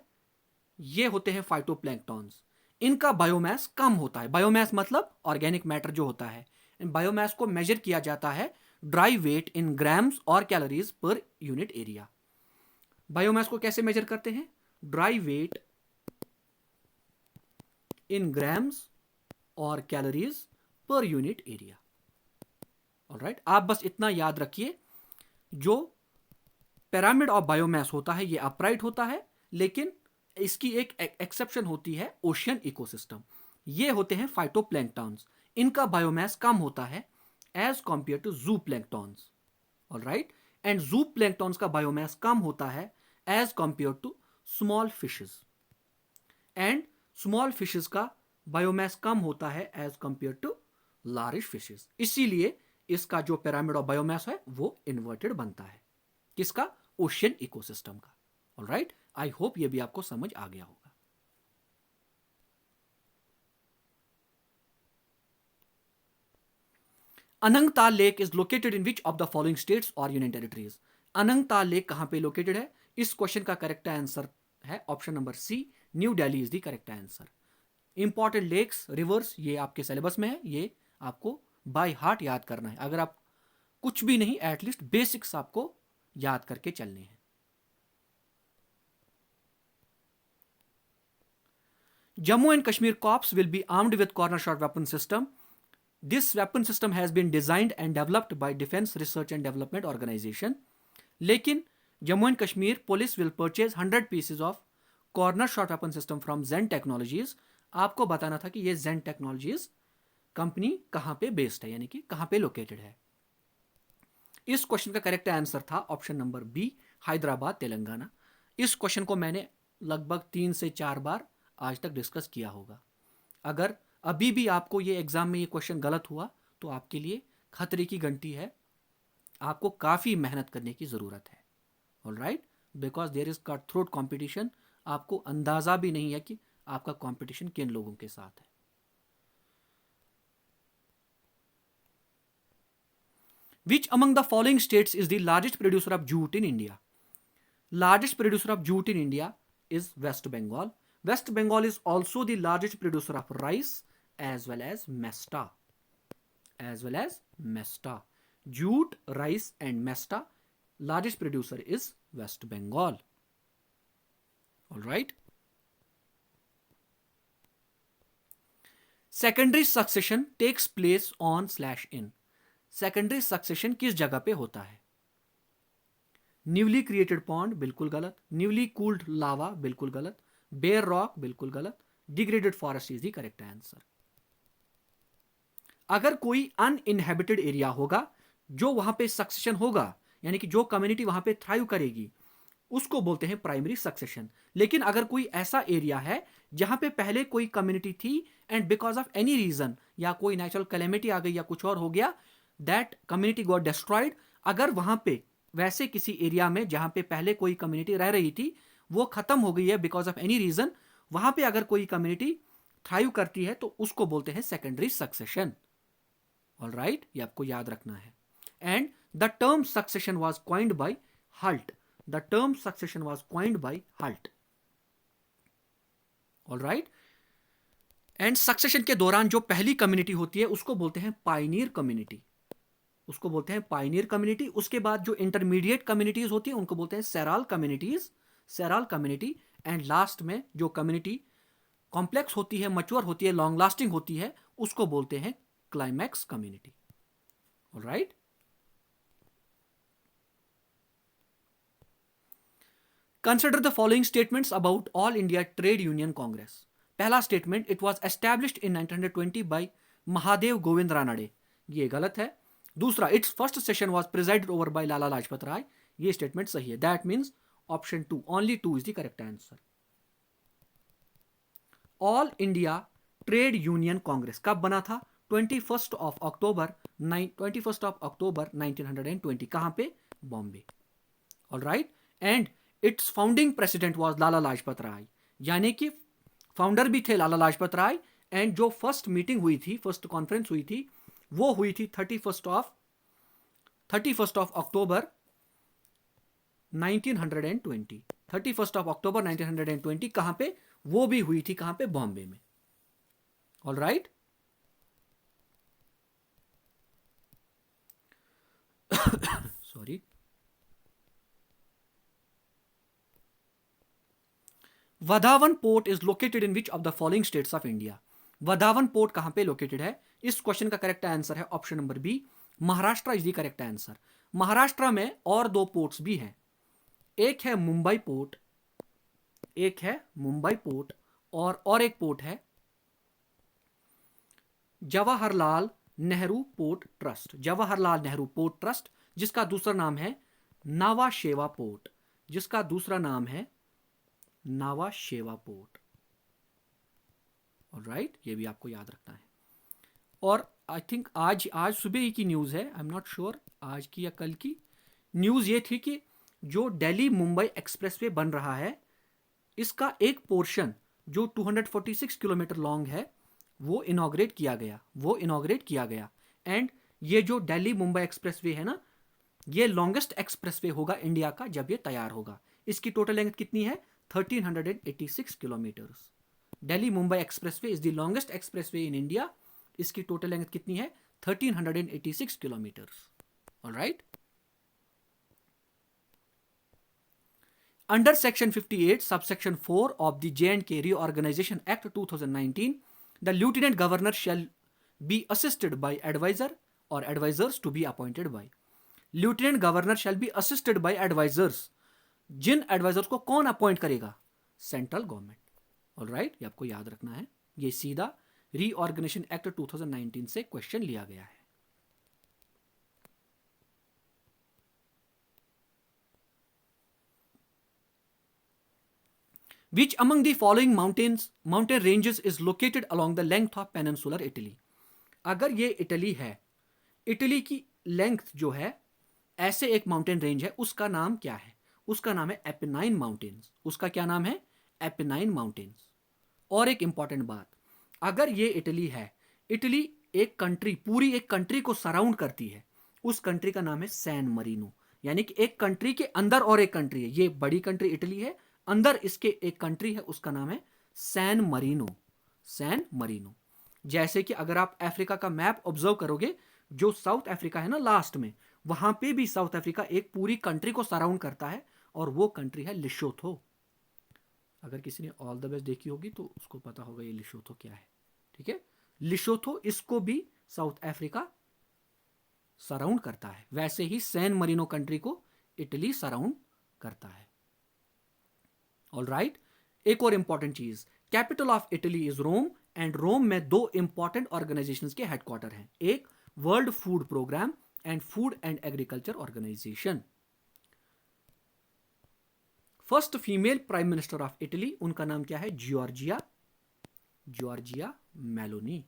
ये होते हैं फाइटोप्लैंक्टॉन्स, इनका बायोमास कम होता है। बायोमास मतलब ऑर्गेनिक मैटर जो होता है। बायोमास को मेजर किया जाता है ड्राई वेट इन ग्राम्स और calories per unit area. Biomass को कैसे मेजर करते हैं, ड्राई वेट इन ग्राम्स और calories per unit area. Alright, आप बस इतना याद रखिए, जो पिरामिड ऑफ बायोमास होता है ये अपराइट होता है, लेकिन इसकी एक एक्सेप्शन होती है ओशियन इकोसिस्टम। ये होते हैं फाइटोप्लैंक्टॉन्स, इनका बायोमास कम होता है as compare to zooplanktons. Alright, and zooplanktons का बायोमास कम होता है as compare to small fishes, and small fishes का बायोमास कम होता है as compare to large fishes. इसीलिए इसका जो पिरामिड ऑफ बायोमास है वो इन्वर्टेड बनता है। किसका, ओशियन इकोसिस्टम का। ऑलराइट, आई होप ये भी आपको समझ आ गया होगा। Anangtal lake is located in which of the following states और यूनियन टेरिटरीज। अनंगताल लेक कहां पे लोकेटेड है, इस क्वेश्चन का करेक्ट आंसर है option number C, New Delhi is the correct answer. Important lakes, rivers, ये आपके सिलेबस में है, ये आपको बाय हार्ट याद करना है। अगर आप कुछ भी नहीं, एटलीस्ट बेसिक्स आपको याद करके चलने हैं। Jammu and Kashmir Corps will be armed with corner shot weapon system. This weapon system has been designed and developed by Defense Research and Development Organization. लेकिन Jammu and Kashmir Police will purchase 100 pieces of corner shot weapon system from Zen Technologies. आपको बताना था कि ये Zen Technologies company कहां पे based है, यानी कि कहां पे लोकेटेड है। इस क्वेश्चन का करेक्ट आंसर था option number B, Hyderabad, Telangana. इस क्वेश्चन को मैंने लगभग 3 से 4 बार आज तक डिस्कस किया होगा। अगर अभी भी आपको ये एग्जाम में ये क्वेश्चन गलत हुआ तो आपके लिए खतरे की घंटी है, आपको काफ़ी मेहनत करने की ज़रूरत है। Alright, because there is cut throat competition. आपको अंदाज़ा भी नहीं है कि आपका कॉम्पिटिशन किन लोगों के साथ है। Which among the following states is the largest producer of jute in India? Largest producer of jute in India is West Bengal. West Bengal is also the largest producer of rice as well as mesta. Jute, rice and mesta, largest producer is West Bengal. All right. Secondary succession takes place on/in. Secondary succession किस जगह पे होता है, newly created pond बिल्कुल गलत, newly cooled लावा बिल्कुल गलत, bear rock बिल्कुल गलत, degraded forest is the correct answer. अगर कोई अनइनहेबिटेड एरिया होगा, जो वहां पे सक्सेशन होगा, यानी कि जो कम्युनिटी वहां पे थ्राइव करेगी, उसको बोलते हैं प्राइमरी सक्सेशन। लेकिन अगर कोई ऐसा एरिया है जहां पे पहले कोई कम्युनिटी थी and because of any reason या कोई नेचुरल कैलेमिटी आ गई या कुछ और हो गया, दैट कम्युनिटी गॉट डिस्ट्रॉयड, अगर वहां पे वैसे किसी एरिया में जहां पे पहले कोई कम्युनिटी रह रही थी वो खत्म हो गई है बिकॉज ऑफ एनी रीजन, वहां पे अगर कोई कम्युनिटी थ्राइव करती है तो उसको बोलते हैं सेकेंडरी सक्सेशन। ऑलराइट, ये आपको याद रखना है। And the term succession was coined by Hult, the term succession was coined by Hult. Alright, and succession के दौरान जो पहली कम्युनिटी होती है उसको बोलते हैं पायनियर कम्युनिटी, उसको बोलते हैं पायनियर कम्युनिटी। उसके बाद जो इंटरमीडिएट कम्युनिटीज होती है उनको बोलते हैं सेराल कम्युनिटीज, सेराल कम्युनिटी। एंड लास्ट में जो कम्युनिटी कॉम्प्लेक्स होती है, मच्योर होती है, लॉन्ग लास्टिंग होती है, उसको बोलते हैं climax community. Alright, consider the following statements about all India trade union Congress. पहला statement, it was established in 1920 by Mahadev Govind Ranade, ये गलत है। दूसरा, its first session was presided over by Lala Lajpat Rai, ये स्टेटमेंट सही है। That means option 2, only 2 is the correct answer. All India trade union Congress कब बना था? 21 ऑफ अक्टूबर 1920। कहां पे? Bombay. Alright, and its founding president was Lala Lajpat Rai, यानी कि फाउंडर भी थे लाला लाजपत राय। एंड जो फर्स्ट मीटिंग हुई थी, फर्स्ट कॉन्फ्रेंस हुई थी, वो हुई थी 31 ऑफ अक्टूबर 1920। 31 ऑफ अक्टूबर 1920 कहां पे? वो भी हुई थी कहां पे? बॉम्बे में। Alright, sorry. Vadhavan port is located in which of the following states of India? Vadhavan port कहां पे लोकेटेड है? इस क्वेश्चन का करेक्ट आंसर है option number B, Maharashtra is the correct answer. Maharashtra में और दो पोर्ट्स भी हैं, एक है मुंबई पोर्ट, एक है मुंबई पोर्ट, और एक पोर्ट है Jawaharlal Nehru port trust, Jawaharlal Nehru port trust, जिसका दूसरा नाम है नावा शेवा पोर्ट, जिसका दूसरा नाम है नावा शेवा पोर्ट। ऑलराइट, ये भी आपको याद रखना है। और आई थिंक आज सुबह ही की न्यूज़ है, आई एम नॉट श्योर आज की या कल की, न्यूज़ ये थी कि जो दिल्ली मुंबई एक्सप्रेसवे बन रहा है, इसका एक पोर्शन जो 246 किलोमीटर लॉन्ग है वो इनॉग्रेट किया गया। एंड ये जो दिल्ली मुंबई एक्सप्रेसवे है ना, ये लॉन्गेस्ट एक्सप्रेसवे होगा इंडिया का जब ये तैयार होगा। इसकी टोटल लेंथ कितनी है? 1386 kilometres. Delhi Mumbai expressway is the longest expressway in India. इसकी टोटल लेंथ कितनी है? 1386 kilometres. Alright, under section 58 subsection 4 of the J&K Reorganization Act 2019, the lieutenant governor shall be assisted by advisor or advisors to be appointed by। lieutenant governor shall be assisted by advisors, जिन advisors को कौन appoint करेगा? Central government. Alright, ये आपको याद रखना है, ये सीधा रीऑर्गेनाइजेशन एक्ट 2019 से क्वेश्चन लिया गया है। Which among the following mountain ranges is located along the length of peninsular Italy? अगर ये इटली है, इटली की लेंथ जो है, ऐसे एक माउंटेन रेंज है, उसका नाम क्या है? उसका नाम है एपेनाइन माउंटेन्स। उसका क्या नाम है? Apennine mountains. और एक इंपॉर्टेंट बात, अगर ये इटली है, इटली एक कंट्री, पूरी एक कंट्री को सराउंड करती है, उस कंट्री का नाम है सैन मरीनो। यानी कि एक कंट्री के अंदर और एक कंट्री है, ये बड़ी कंट्री इटली है, अंदर इसके एक कंट्री है, उसका नाम है सैन मरीनो। San Marino. जैसे कि अगर आप अफ्रीका का मैप ऑब्जर्व करोगे, जो साउथ अफ्रीका है ना लास्ट में, वहां पे भी साउथ अफ्रीका एक पूरी कंट्री को सराउंड करता है, और वो कंट्री है लिशोथो। अगर किसी ने ऑल द बेस्ट देखी होगी तो उसको पता होगा ये लिशोथो क्या है। ठीक है, लिशोथो, इसको भी साउथ अफ्रीका सराउंड करता है। वैसे ही सैन मरीनो कंट्री को इटली सराउंड करता है। ऑल राइट, एक और इंपॉर्टेंट चीज, capital of Italy is Rome, and Rome में दो इंपॉर्टेंट ऑर्गेनाइजेशंस के हेडक्वार्टर हैं, एक world food programme and food and agriculture organisation. First female prime minister of Italy, उनका नाम क्या है? Giorgia Meloni,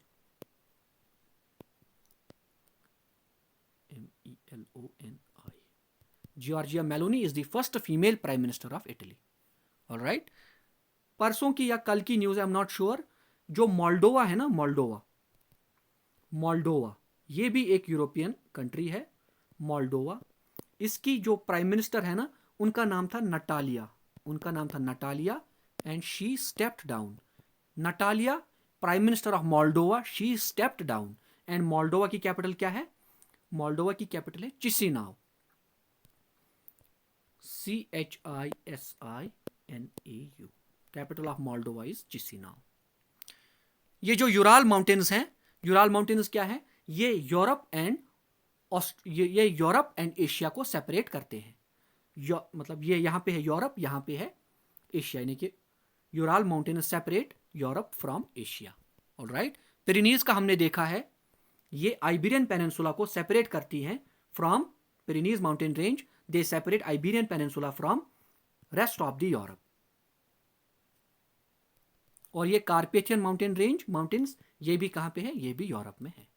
MELONI। Giorgia Meloni is the first female prime minister of Italy. Alright, परसों की या कल की news, I am not sure, जो मोल्डोवा है ना, मोल्डोवा ये भी एक यूरोपियन कंट्री है। मोल्डोवा, इसकी जो प्राइम मिनिस्टर है ना, उनका नाम था Natalia, and she stepped down. Natalia, prime minister of Moldova, she stepped down. And Moldova की कैपिटल क्या है? मोल्डोवा की कैपिटल है Chisinau, CHISINAU। Capital of Moldova is Chisinau. ये जो यूराल माउंटेन्स हैं, यूराल माउंटेन्स क्या है? ये यूरोप एंड एशिया को सेपरेट करते हैं। मतलब ये यहां पे है यूरोप, यहां पे है एशिया, यानी कि Ural mountains separate Europe from Asia. Alright, Pyrenees का हमने देखा है, ये आइबेरियन पेनिनसुला को सेपरेट करती हैं from Pyrenees mountain range, they separate Iberian peninsula from rest of the Europe. और ये कार्पेथियन माउंटेन रेंज माउंटेन्स, ये भी कहां पे है? ये भी यूरोप में है।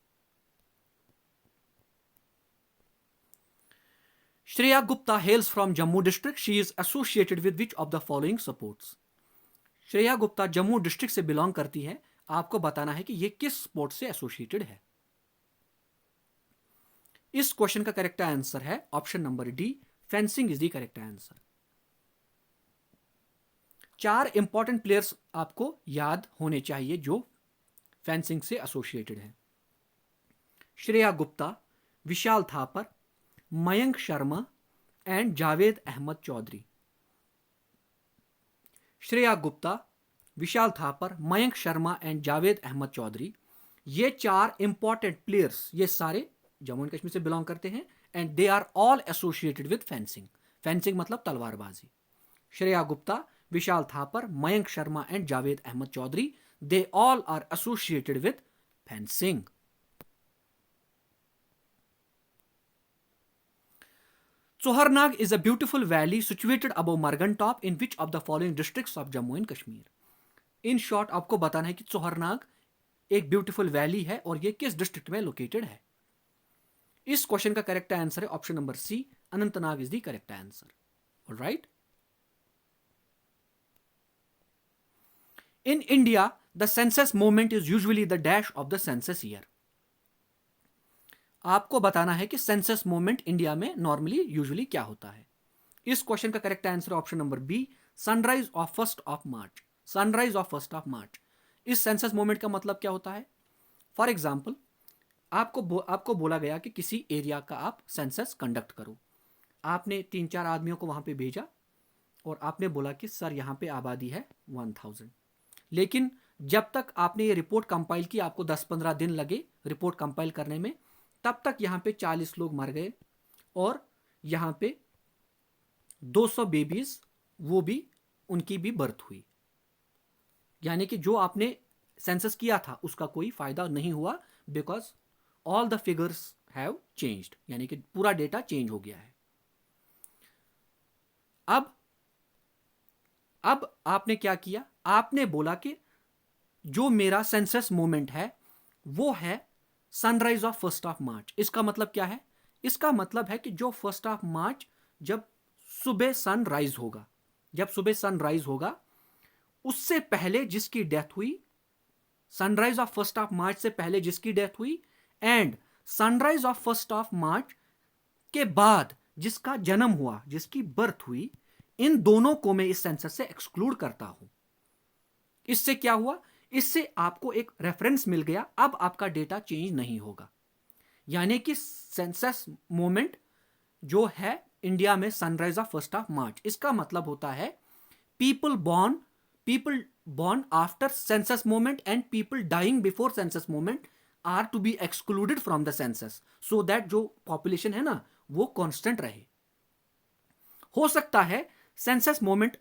Shreya Gupta हेल्स from Jammu district, she is associated with which of the following sports? Shreya Gupta Jammu district से बिलोंग करती है, आपको बताना है कि ये किस स्पोर्ट से एसोसिएटेड है। इस क्वेश्चन का करेक्ट आंसर है option number D, fencing is the correct answer. 4 important players आपको याद होने चाहिए जो फेंसिंग से एसोसिएटेड है। श्रेया गुप्ता, विशाल थापर, मयंक शर्मा एंड जावेद अहमद चौधरी। श्रेया गुप्ता, विशाल थापर, मयंक शर्मा एंड जावेद अहमद चौधरी, ये 4 इंपॉर्टेंट प्लेयर्स, ये सारे जम्मू एंड कश्मीर से बिलोंग करते हैं, and they are all associated with fencing. Fencing मतलब तलवारबाजी। Shreya Gupta, Vishal Thapar, Mayank Sharma and Javed Ahmed Chaudhary, they all are associated with fencing. Soharnag is a beautiful valley situated above Margan Top in which of the following districts of Jammu and Kashmir? In short, आपको बताना है कि सोहरनाग एक beautiful valley है और ये किस डिस्ट्रिक्ट में लोकेटेड है। इस क्वेश्चन का करेक्ट आंसर है option number C, Anantnag is the correct answer. Alright, in India the census movement is usually the dash of the census year. आपको बताना है कि सेंसस मूवमेंट इंडिया में नॉर्मली यूजुअली क्या होता है। इस क्वेश्चन का correct answer option number B, sunrise of 1 March. Sunrise of 1 March. इस सेंसस मूवमेंट का मतलब क्या होता है? फॉर एग्जाम्पल, आपको बोला गया कि किसी एरिया का आप सेंसस कंडक्ट करो। आपने 3-4 आदमियों को वहां पे भेजा और आपने बोला कि सर यहां पे आबादी है 1000, लेकिन जब तक आपने ये रिपोर्ट कंपाइल की, आपको 10-15 दिन लगे रिपोर्ट कंपाइल करने में, तब तक यहां पे 40 लोग मर गए और यहां पे 200 बेबीज, वो भी उनकी भी बर्थ हुई। यानी कि जो आपने सेंसस किया था उसका कोई फायदा नहीं हुआ, because all the figures have changed, यानी कि पूरा डेटा चेंज हो गया है। अब आपने क्या किया? आपने बोला कि जो मेरा सेंसस मूवमेंट है वो है सनराइज ऑफ 1 मार्च। इसका मतलब क्या है? इसका मतलब है कि जो 1 मार्च जब सुबह सनराइज होगा, उससे पहले जिसकी डेथ हुई, सनराइज ऑफ 1 मार्च से पहले जिसकी डेथ हुई, एंड सनराइज ऑफ 1 मार्च के बाद जिसका जन्म हुआ, जिसकी बर्थ हुई, इन दोनों को मैं इस सेंसस से एक्सक्लूड करता हूं। इससे क्या हुआ? इससे आपको एक रेफरेंस मिल गया, अब आपका डेटा चेंज नहीं होगा। यानी कि सेंसस मोमेंट जो है इंडिया में सनराइज ऑफ 1 मार्च, इसका मतलब होता है people born after census moment and people dying before census moment are to be excluded from the census, so that जो population है ना वो constant रहे। हो सकता है सेंसस मोमेंट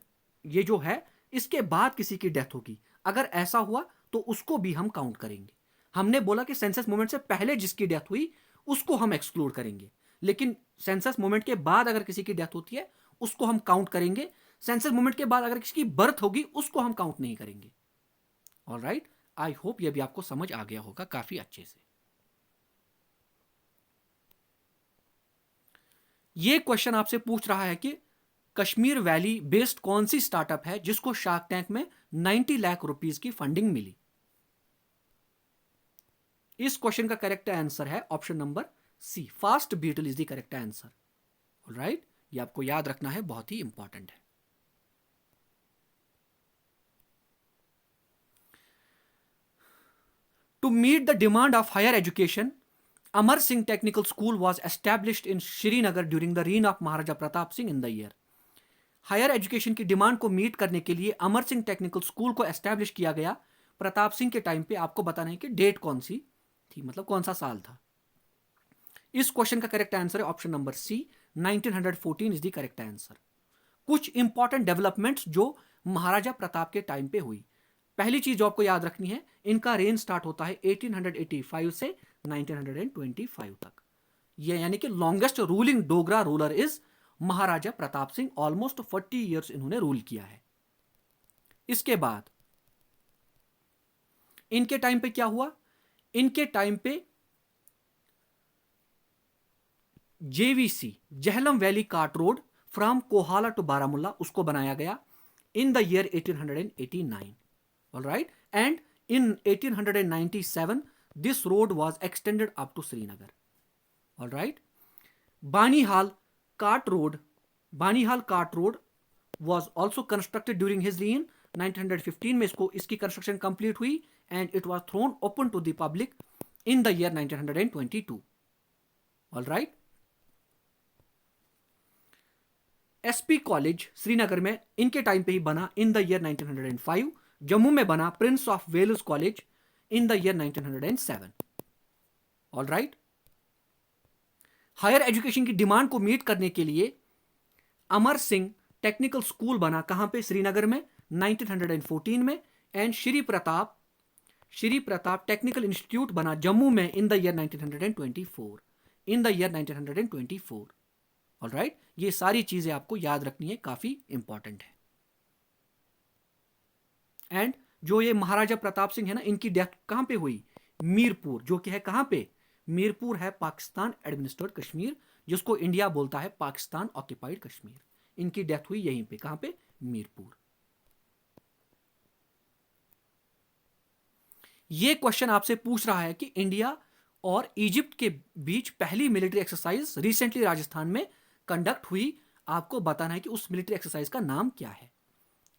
ये जो है इसके बाद किसी की डेथ होगी, अगर ऐसा हुआ तो उसको भी हम काउंट करेंगे। हमने बोला कि सेंसस मोमेंट से पहले जिसकी डेथ हुई उसको हम एक्सक्लूड करेंगे, लेकिन सेंसस मोमेंट के बाद अगर किसी की डेथ होती है उसको हम काउंट करेंगे। सेंसस मोमेंट के बाद अगर किसी की बर्थ होगी उसको हम काउंट नहीं करेंगे। ऑलराइट, आई होप ये भी आपको समझ आ गया होगा काफी अच्छे से। ये क्वेश्चन आपसे पूछ रहा है कि कश्मीर वैली बेस्ड कौन सी स्टार्टअप है जिसको शार्क टैंक में 90 लाख रुपीस की फंडिंग मिली। इस क्वेश्चन का करेक्ट आंसर है option number C, fast beetle is the correct answer. Alright, ये आपको याद रखना है, बहुत ही इंपॉर्टेंट है। To meet the demand of higher education, Amar Singh technical school was established in Srinagar during the reign of Maharaja Pratap Singh in the year. Higher education की demand को मीट करने के लिए अमर सिंह टेक्निकल स्कूल को एस्टैब्लिश किया गया प्रताप सिंह के टाइम पे। आपको बताना है कि डेट कौन सी थी, मतलब कौन सा साल था। इस क्वेश्चन का करेक्ट आंसर है option number C, 1914 is the correct answer. कुछ इंपॉर्टेंट डेवलपमेंट्स जो महाराजा प्रताप के टाइम पे हुई। पहली चीज जो आपको याद रखनी है, इनका रेन स्टार्ट होता है 1885 से 1925 तक। ये यानी कि longest ruling Dogra ruler is Maharaja Pratap Singh. Almost 40 years इन्होंने रूल किया है। इसके बाद इनके टाइम पे क्या हुआ, इनके टाइम पे JVC Jhelum valley cart road from Kohala to Baramulla उसको बनाया गया in the year 1889। Alright, and in 1897 this road was extended up to Srinagar. All right. Banihal Cart Road, Banihal Cart Road was also constructed during his reign. 1915 में इसकी construction complete हुई and it was thrown open to the public in the year 1922. All right. SP college Srinagar में इनके time पे ही बना इन the year 1905. Jammu में बना Prince of Wales college in the year 1907. All right. Higher education की demand को meet करने के लिए अमर सिंह टेक्निकल स्कूल बना कहां पे, श्रीनगर में 1914 में। And Shri Pratap technical institute बना जम्मू में इन the year 1924. In the year 1924. All right, ये सारी चीजें आपको याद रखनी है, काफी इंपॉर्टेंट है। एंड जो ये महाराजा प्रताप सिंह है ना, इनकी डेथ कहां पे हुई, मीरपुर, जो कि है कहां पे, मीरपुर है पाकिस्तान एडमिनिस्ट्रेटेड कश्मीर, जिसको इंडिया बोलता है पाकिस्तान ऑक्यूपाइड कश्मीर। इनकी डेथ हुई यहीं पे, कहां पे, मीरपुर। ये क्वेश्चन आपसे पूछ रहा है कि इंडिया और इजिप्ट के बीच पहली मिलिट्री एक्सरसाइज रिसेंटली राजस्थान में कंडक्ट हुई। आपको बताना है कि उस मिलिट्री एक्सरसाइज का नाम क्या है।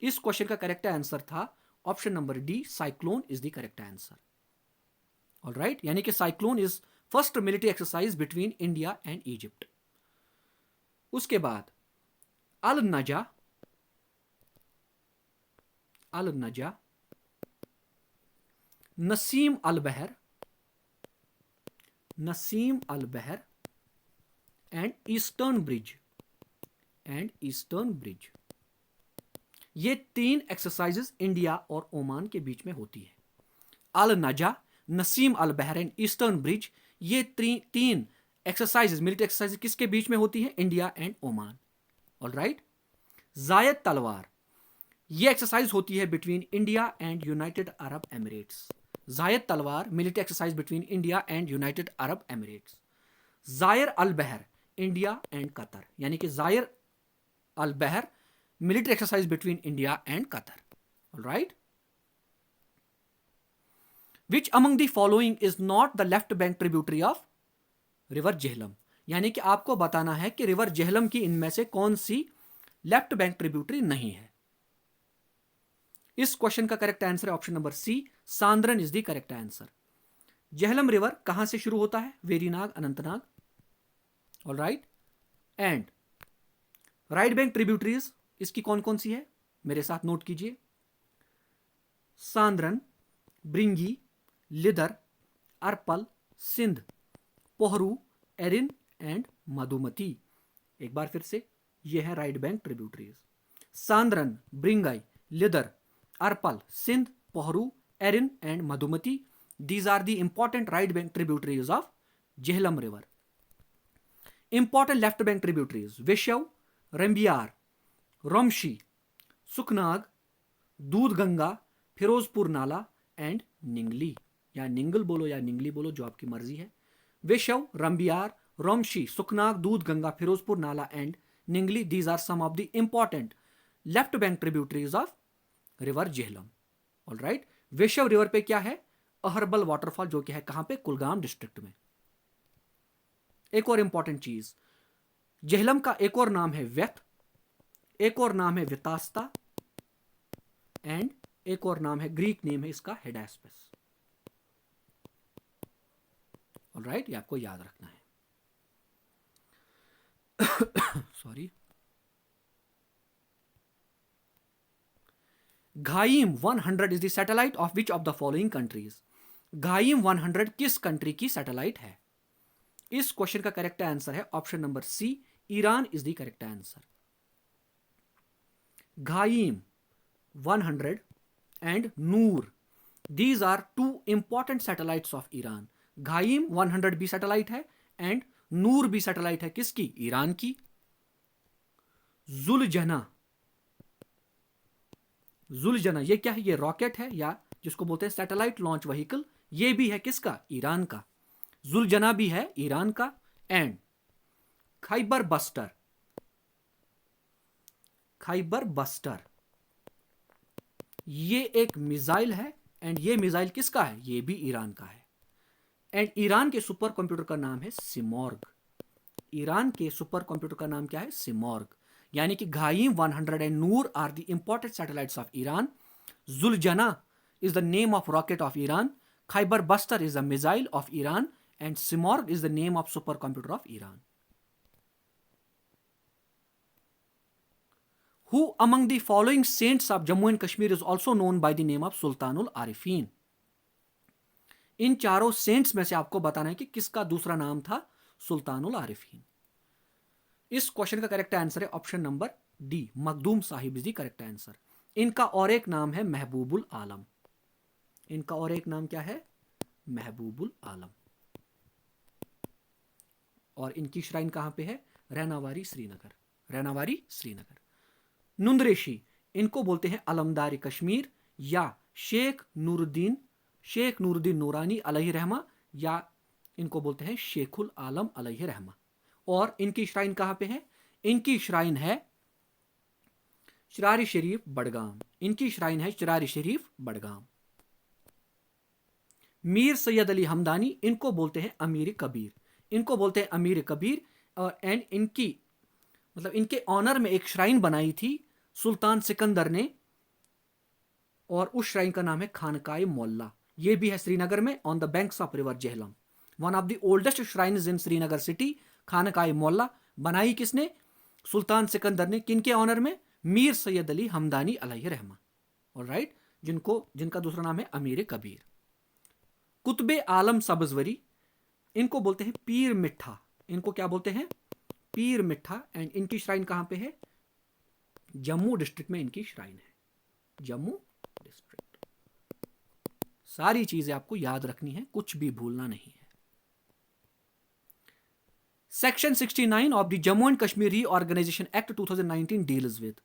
इस क्वेश्चन का करेक्ट आंसर था option number D, cyclone is the correct answer. All right, यानी कि cyclone is first military exercise between India and Egypt. उसके बाद अल नजा नसीम अल बहर एंड ईस्टर्न ब्रिज, ये तीन एक्सरसाइजेस इंडिया और ओमान के बीच में होती है। अल नजा, नसीम अल बहर एंड ईस्टर्न ब्रिज, ये तीन एक्सरसाइजेस, मिलिट्री एक्सरसाइजेस किसके बीच में होती है, India and Oman. All right. Zayed Talwar, ये एक्सरसाइज होती है between India and United Arab Emirates. Zayed Talwar military exercise between India and United Arab Emirates. Zair Al Bahr, India and Qatar, यानी कि Zair Al Bahr military exercise between India and Qatar. All right. Which among the following is not the left bank tributary of river Jhelum, यानी कि आपको बताना है कि river Jhelum की इनमें से कौन सी लेफ्ट बैंक ट्रिब्यूटरी नहीं है। इस क्वेश्चन का करेक्ट आंसर है option number C, Sandran is the correct answer. Jhelum river कहां से शुरू होता है, Verinag, Anantnag. All right. And right bank tributaries इसकी कौन कौन सी है, मेरे साथ नोट कीजिए। सांद्रन, ब्रिंगी, लिदर, अरपल, सिंध, पोहरू, एरिन एंड मधुमती। एक बार फिर से, ये है right bank tributaries. Sandran, Bringi, Lidder, Arpal, Sindh, Pohru, Erin and Madhumati, these are the important right bank tributaries of Jhelum river. Important left bank tributaries: Vishav, Rambiyar, Romshi, Suknag, Doodhganga, Ferozepur नाला एंड निंगली, या निंगल बोलो या निंगली बोलो, जो आपकी मर्जी है। विशव, रंबियार, रोमशी, सुखनाग, दूधगंगा, फिरोजपुर नाला and Ningli, these are some of the important left bank tributaries of river Jhelum. Alright, Vishav river पे क्या है? अहरबल वाटरफॉल, जो कि है कहां पे? कुलगाम डिस्ट्रिक्ट में। एक और इंपॉर्टेंट चीज, झेलम का एक और नाम है व्यथ, एक और नाम है वितास्ता एंड एक और नाम है, ग्रीक नेम है इसका, हेडास्पस। ऑलराइट, ये आपको याद रखना है। Sorry. Ghaem 100 is the satellite of which of the following countries? Ghaem 100 किस कंट्री की सैटेलाइट है? इस क्वेश्चन का करेक्ट आंसर है option number C, Iran is the correct answer. Ghaem 100 and Noor, these are two important satellites of Iran. Ghaem 100 भी satellite है and नूर भी satellite है, किसकी? ईरान की। जुलजना, जुलजना ये क्या है? ये रॉकेट है, या जिसको बोलते हैं सैटेलाइट लॉन्च व्हीकल, ये भी है किसका? ईरान का। जुलजना भी है ईरान का। And Khyber buster, Khyber buster ये एक मिसाइल है एंड ये मिसाइल किसका है? ये भी ईरान का है। एंड ईरान के सुपर कंप्यूटर का नाम है सिमोर्ग। ईरान के सुपर कंप्यूटर का नाम क्या है? सिमोर्ग। यानी कि Ghaem 100 and Noor are the important satellites of Iran. Zuljanah is the name of rocket of Iran. Khyber Buster is a missile of Iran, and Simorgh is the name of supercomputer of Iran. Who among the following saints of Jammu and Kashmir is also known by the name of Sultanul Arifin? इन चारों cents में से आपको बताना है कि किसका दूसरा नाम था सुल्तानुल आरिफीन। इस क्वेश्चन का करेक्ट आंसर है option number D, Makhdoom Sahib is the correct answer. इनका और एक नाम है महबूबुल आलम। इनका और एक नाम क्या है? महबूबुल आलम। और इनकी श्राइन कहां पे है? रैनावारी श्रीनगर, रैनावारी श्रीनगर। नुंदरेशी, इनको बोलते हैं अलमदार कश्मीर या शेख नूरुद्दीन नूरानी अलैहि रहमा, या इनको बोलते हैं शेखुल आलम अलैहि रहमा। और इनकी श्राइन कहां पे है? इनकी श्राइन है चिरारी शरीफ बडगाम। इनकी श्राइन है चिरारी शरीफ बडगाम। मीर सैयद अली हमदानी, इनको बोलते हैं अमीर कबीर। इनको बोलते हैं अमीर कबीर। और एंड इनकी मतलब इनके ऑनर में एक श्राइन बनाई थी सुल्तान सिकंदर ने, और उस श्राइन का नाम है खानकाए मोल्ला। ये भी है श्रीनगर में, on the banks of river Jhelum. One of the oldest shrines in Srinagar city, Khanqah-e Moula. बनाई किसने? सुल्तान सिकंदर ने। किनके ऑनर में? मीर सैयद अली हमदानी अलैहि रहमा। ऑलराइट, जिनका दूसरा नाम है अमीर कबीर। कुतबे आलम सब्जवरी, इनको बोलते हैं पीर मिठा। इनको क्या बोलते हैं? पीर मिठा। एंड इनकी श्राइन कहां पे है? जम्मू डिस्ट्रिक्ट में इनकी श्राइन है, जम्मू डिस्ट्रिक्ट। सारी चीजें आपको याद रखनी है, कुछ भी भूलना नहीं है। Section 69 of the Jammu and Kashmir reorganisation act 2019 deals with.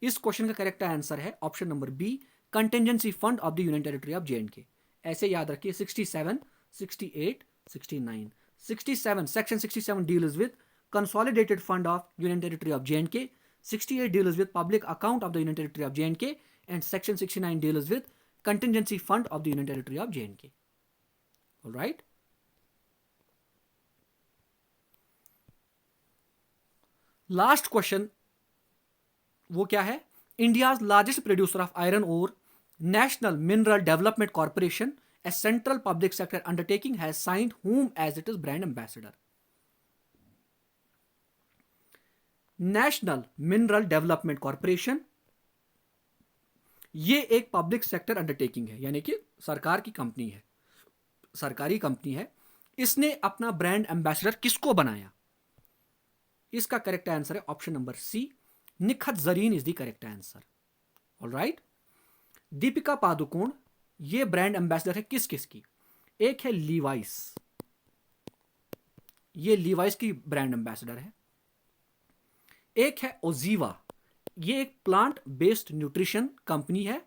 इस क्वेश्चन का करेक्ट आंसर है option number B, contingency fund of the union territory of J and K. ऐसे याद रखिए 67, 68, 69। 67, section 67 deals with consolidated fund of Union Territory of J&K. 68 deals with public account of the Union Territory of J&K, and section 69 deals with contingency fund of the Union Territory of J&K. All right. Last question वो क्या है? India's largest producer of iron ore, National Mineral Development Corporation, a central public sector undertaking, has signed whom as its brand ambassador? National mineral development corporation ये एक public sector undertaking है, यानी कि सरकार की कंपनी है, सरकारी कंपनी है। इसने अपना ब्रांड एम्बेसडर किसको बनाया? इसका करेक्ट आंसर है option number C, Nikhat Zareen is the correct answer. Alright, Deepika Padukone ये ब्रांड एम्बेसडर है किस किस की? एक है लीवाइस, ये लीवाइस की ब्रांड एम्बेसडर है। एक है ओजीवा, ये एक प्लांट बेस्ड न्यूट्रिशन कंपनी है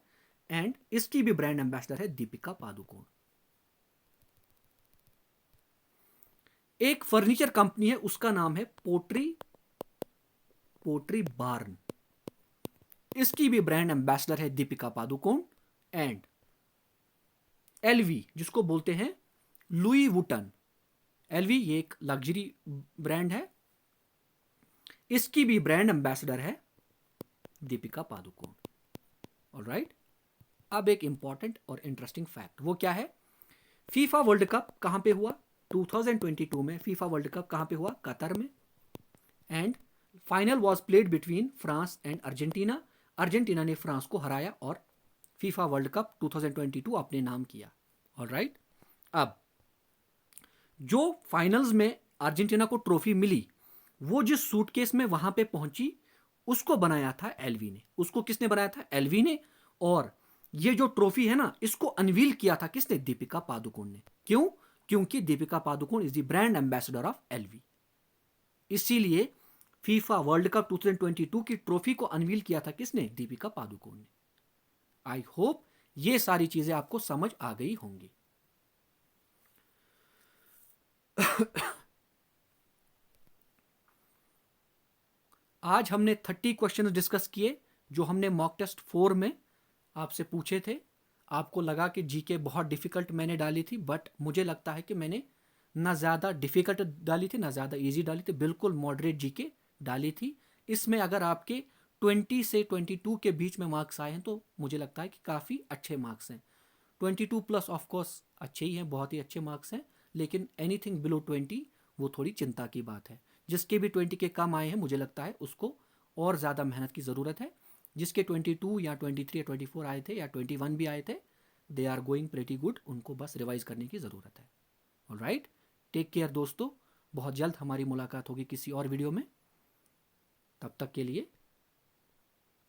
एंड इसकी भी ब्रांड एम्बेसडर है दीपिका पादुकोण। एक फर्नीचर कंपनी है, उसका नाम है पोट्री बार्न, इसकी भी ब्रांड एम्बेसडर है दीपिका पादुकोण। एंड एलवी जिसको बोलते हैं लुई वुटन, एलवी ये एक लग्जरी ब्रांड है, इसकी भी ब्रांड एम्बेसडर है दीपिका पादुकोण। ऑलराइट, अब एक इंपॉर्टेंट और इंटरेस्टिंग फैक्ट, वो क्या है? फीफा वर्ल्ड कप कहां पे हुआ? 2022 में फीफा वर्ल्ड कप कहां पे हुआ? कतर में। And final was played between France and Argentina, Argentina ने फ्रांस को हराया और फीफा वर्ल्ड कप 2022 अपने नाम किया। ऑलराइट, अब जो फाइनल्स में अर्जेंटीना को ट्रॉफी मिली, वो जिस सूटकेस में वहां पे पहुंची उसको बनाया था एलवी ने। उसको किसने बनाया था? एलवी ने। और ये जो ट्रॉफी है ना, इसको अनवील किया था किसने? दीपिका पादुकोण ने। क्यों? क्योंकि Deepika Padukone is the brand ambassador of LV, इसीलिए फीफा वर्ल्ड कप 2022 की ट्रॉफी को अनवील किया था किसने? दीपिका पादुकोण ने। आई होप ये सारी चीजें आपको समझ आ गई होंगी। आज हमने 30 क्वेश्चन डिस्कस किए जो हमने मॉक टेस्ट 4 में आपसे पूछे थे। आपको लगा कि जीके बहुत डिफिकल्ट मैंने डाली थी, बट मुझे लगता है कि मैंने ना ज़्यादा डिफिकल्ट डाली थी ना ज़्यादा इजी डाली थी, बिल्कुल मॉडरेट जीके डाली थी। इसमें अगर आपके 20 से 22 के बीच में मार्क्स आए हैं तो मुझे लगता है कि काफ़ी अच्छे मार्क्स हैं। 22 प्लस ऑफकोर्स अच्छे ही हैं, बहुत ही अच्छे मार्क्स हैं, लेकिन एनीथिंग बिलो 20 वो थोड़ी चिंता की बात है। जिसके भी 20 के कम आए हैं मुझे लगता है उसको और ज़्यादा मेहनत की ज़रूरत है। जिसके 22 या 23 या 24 आए थे या 21 भी आए थे, they are going pretty good, उनको बस रिवाइज करने की ज़रूरत है। ऑलराइट, टेक केयर दोस्तों, बहुत जल्द हमारी मुलाकात होगी किसी और वीडियो में। तब तक के लिए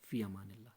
फ़ी अमानिल्लाह।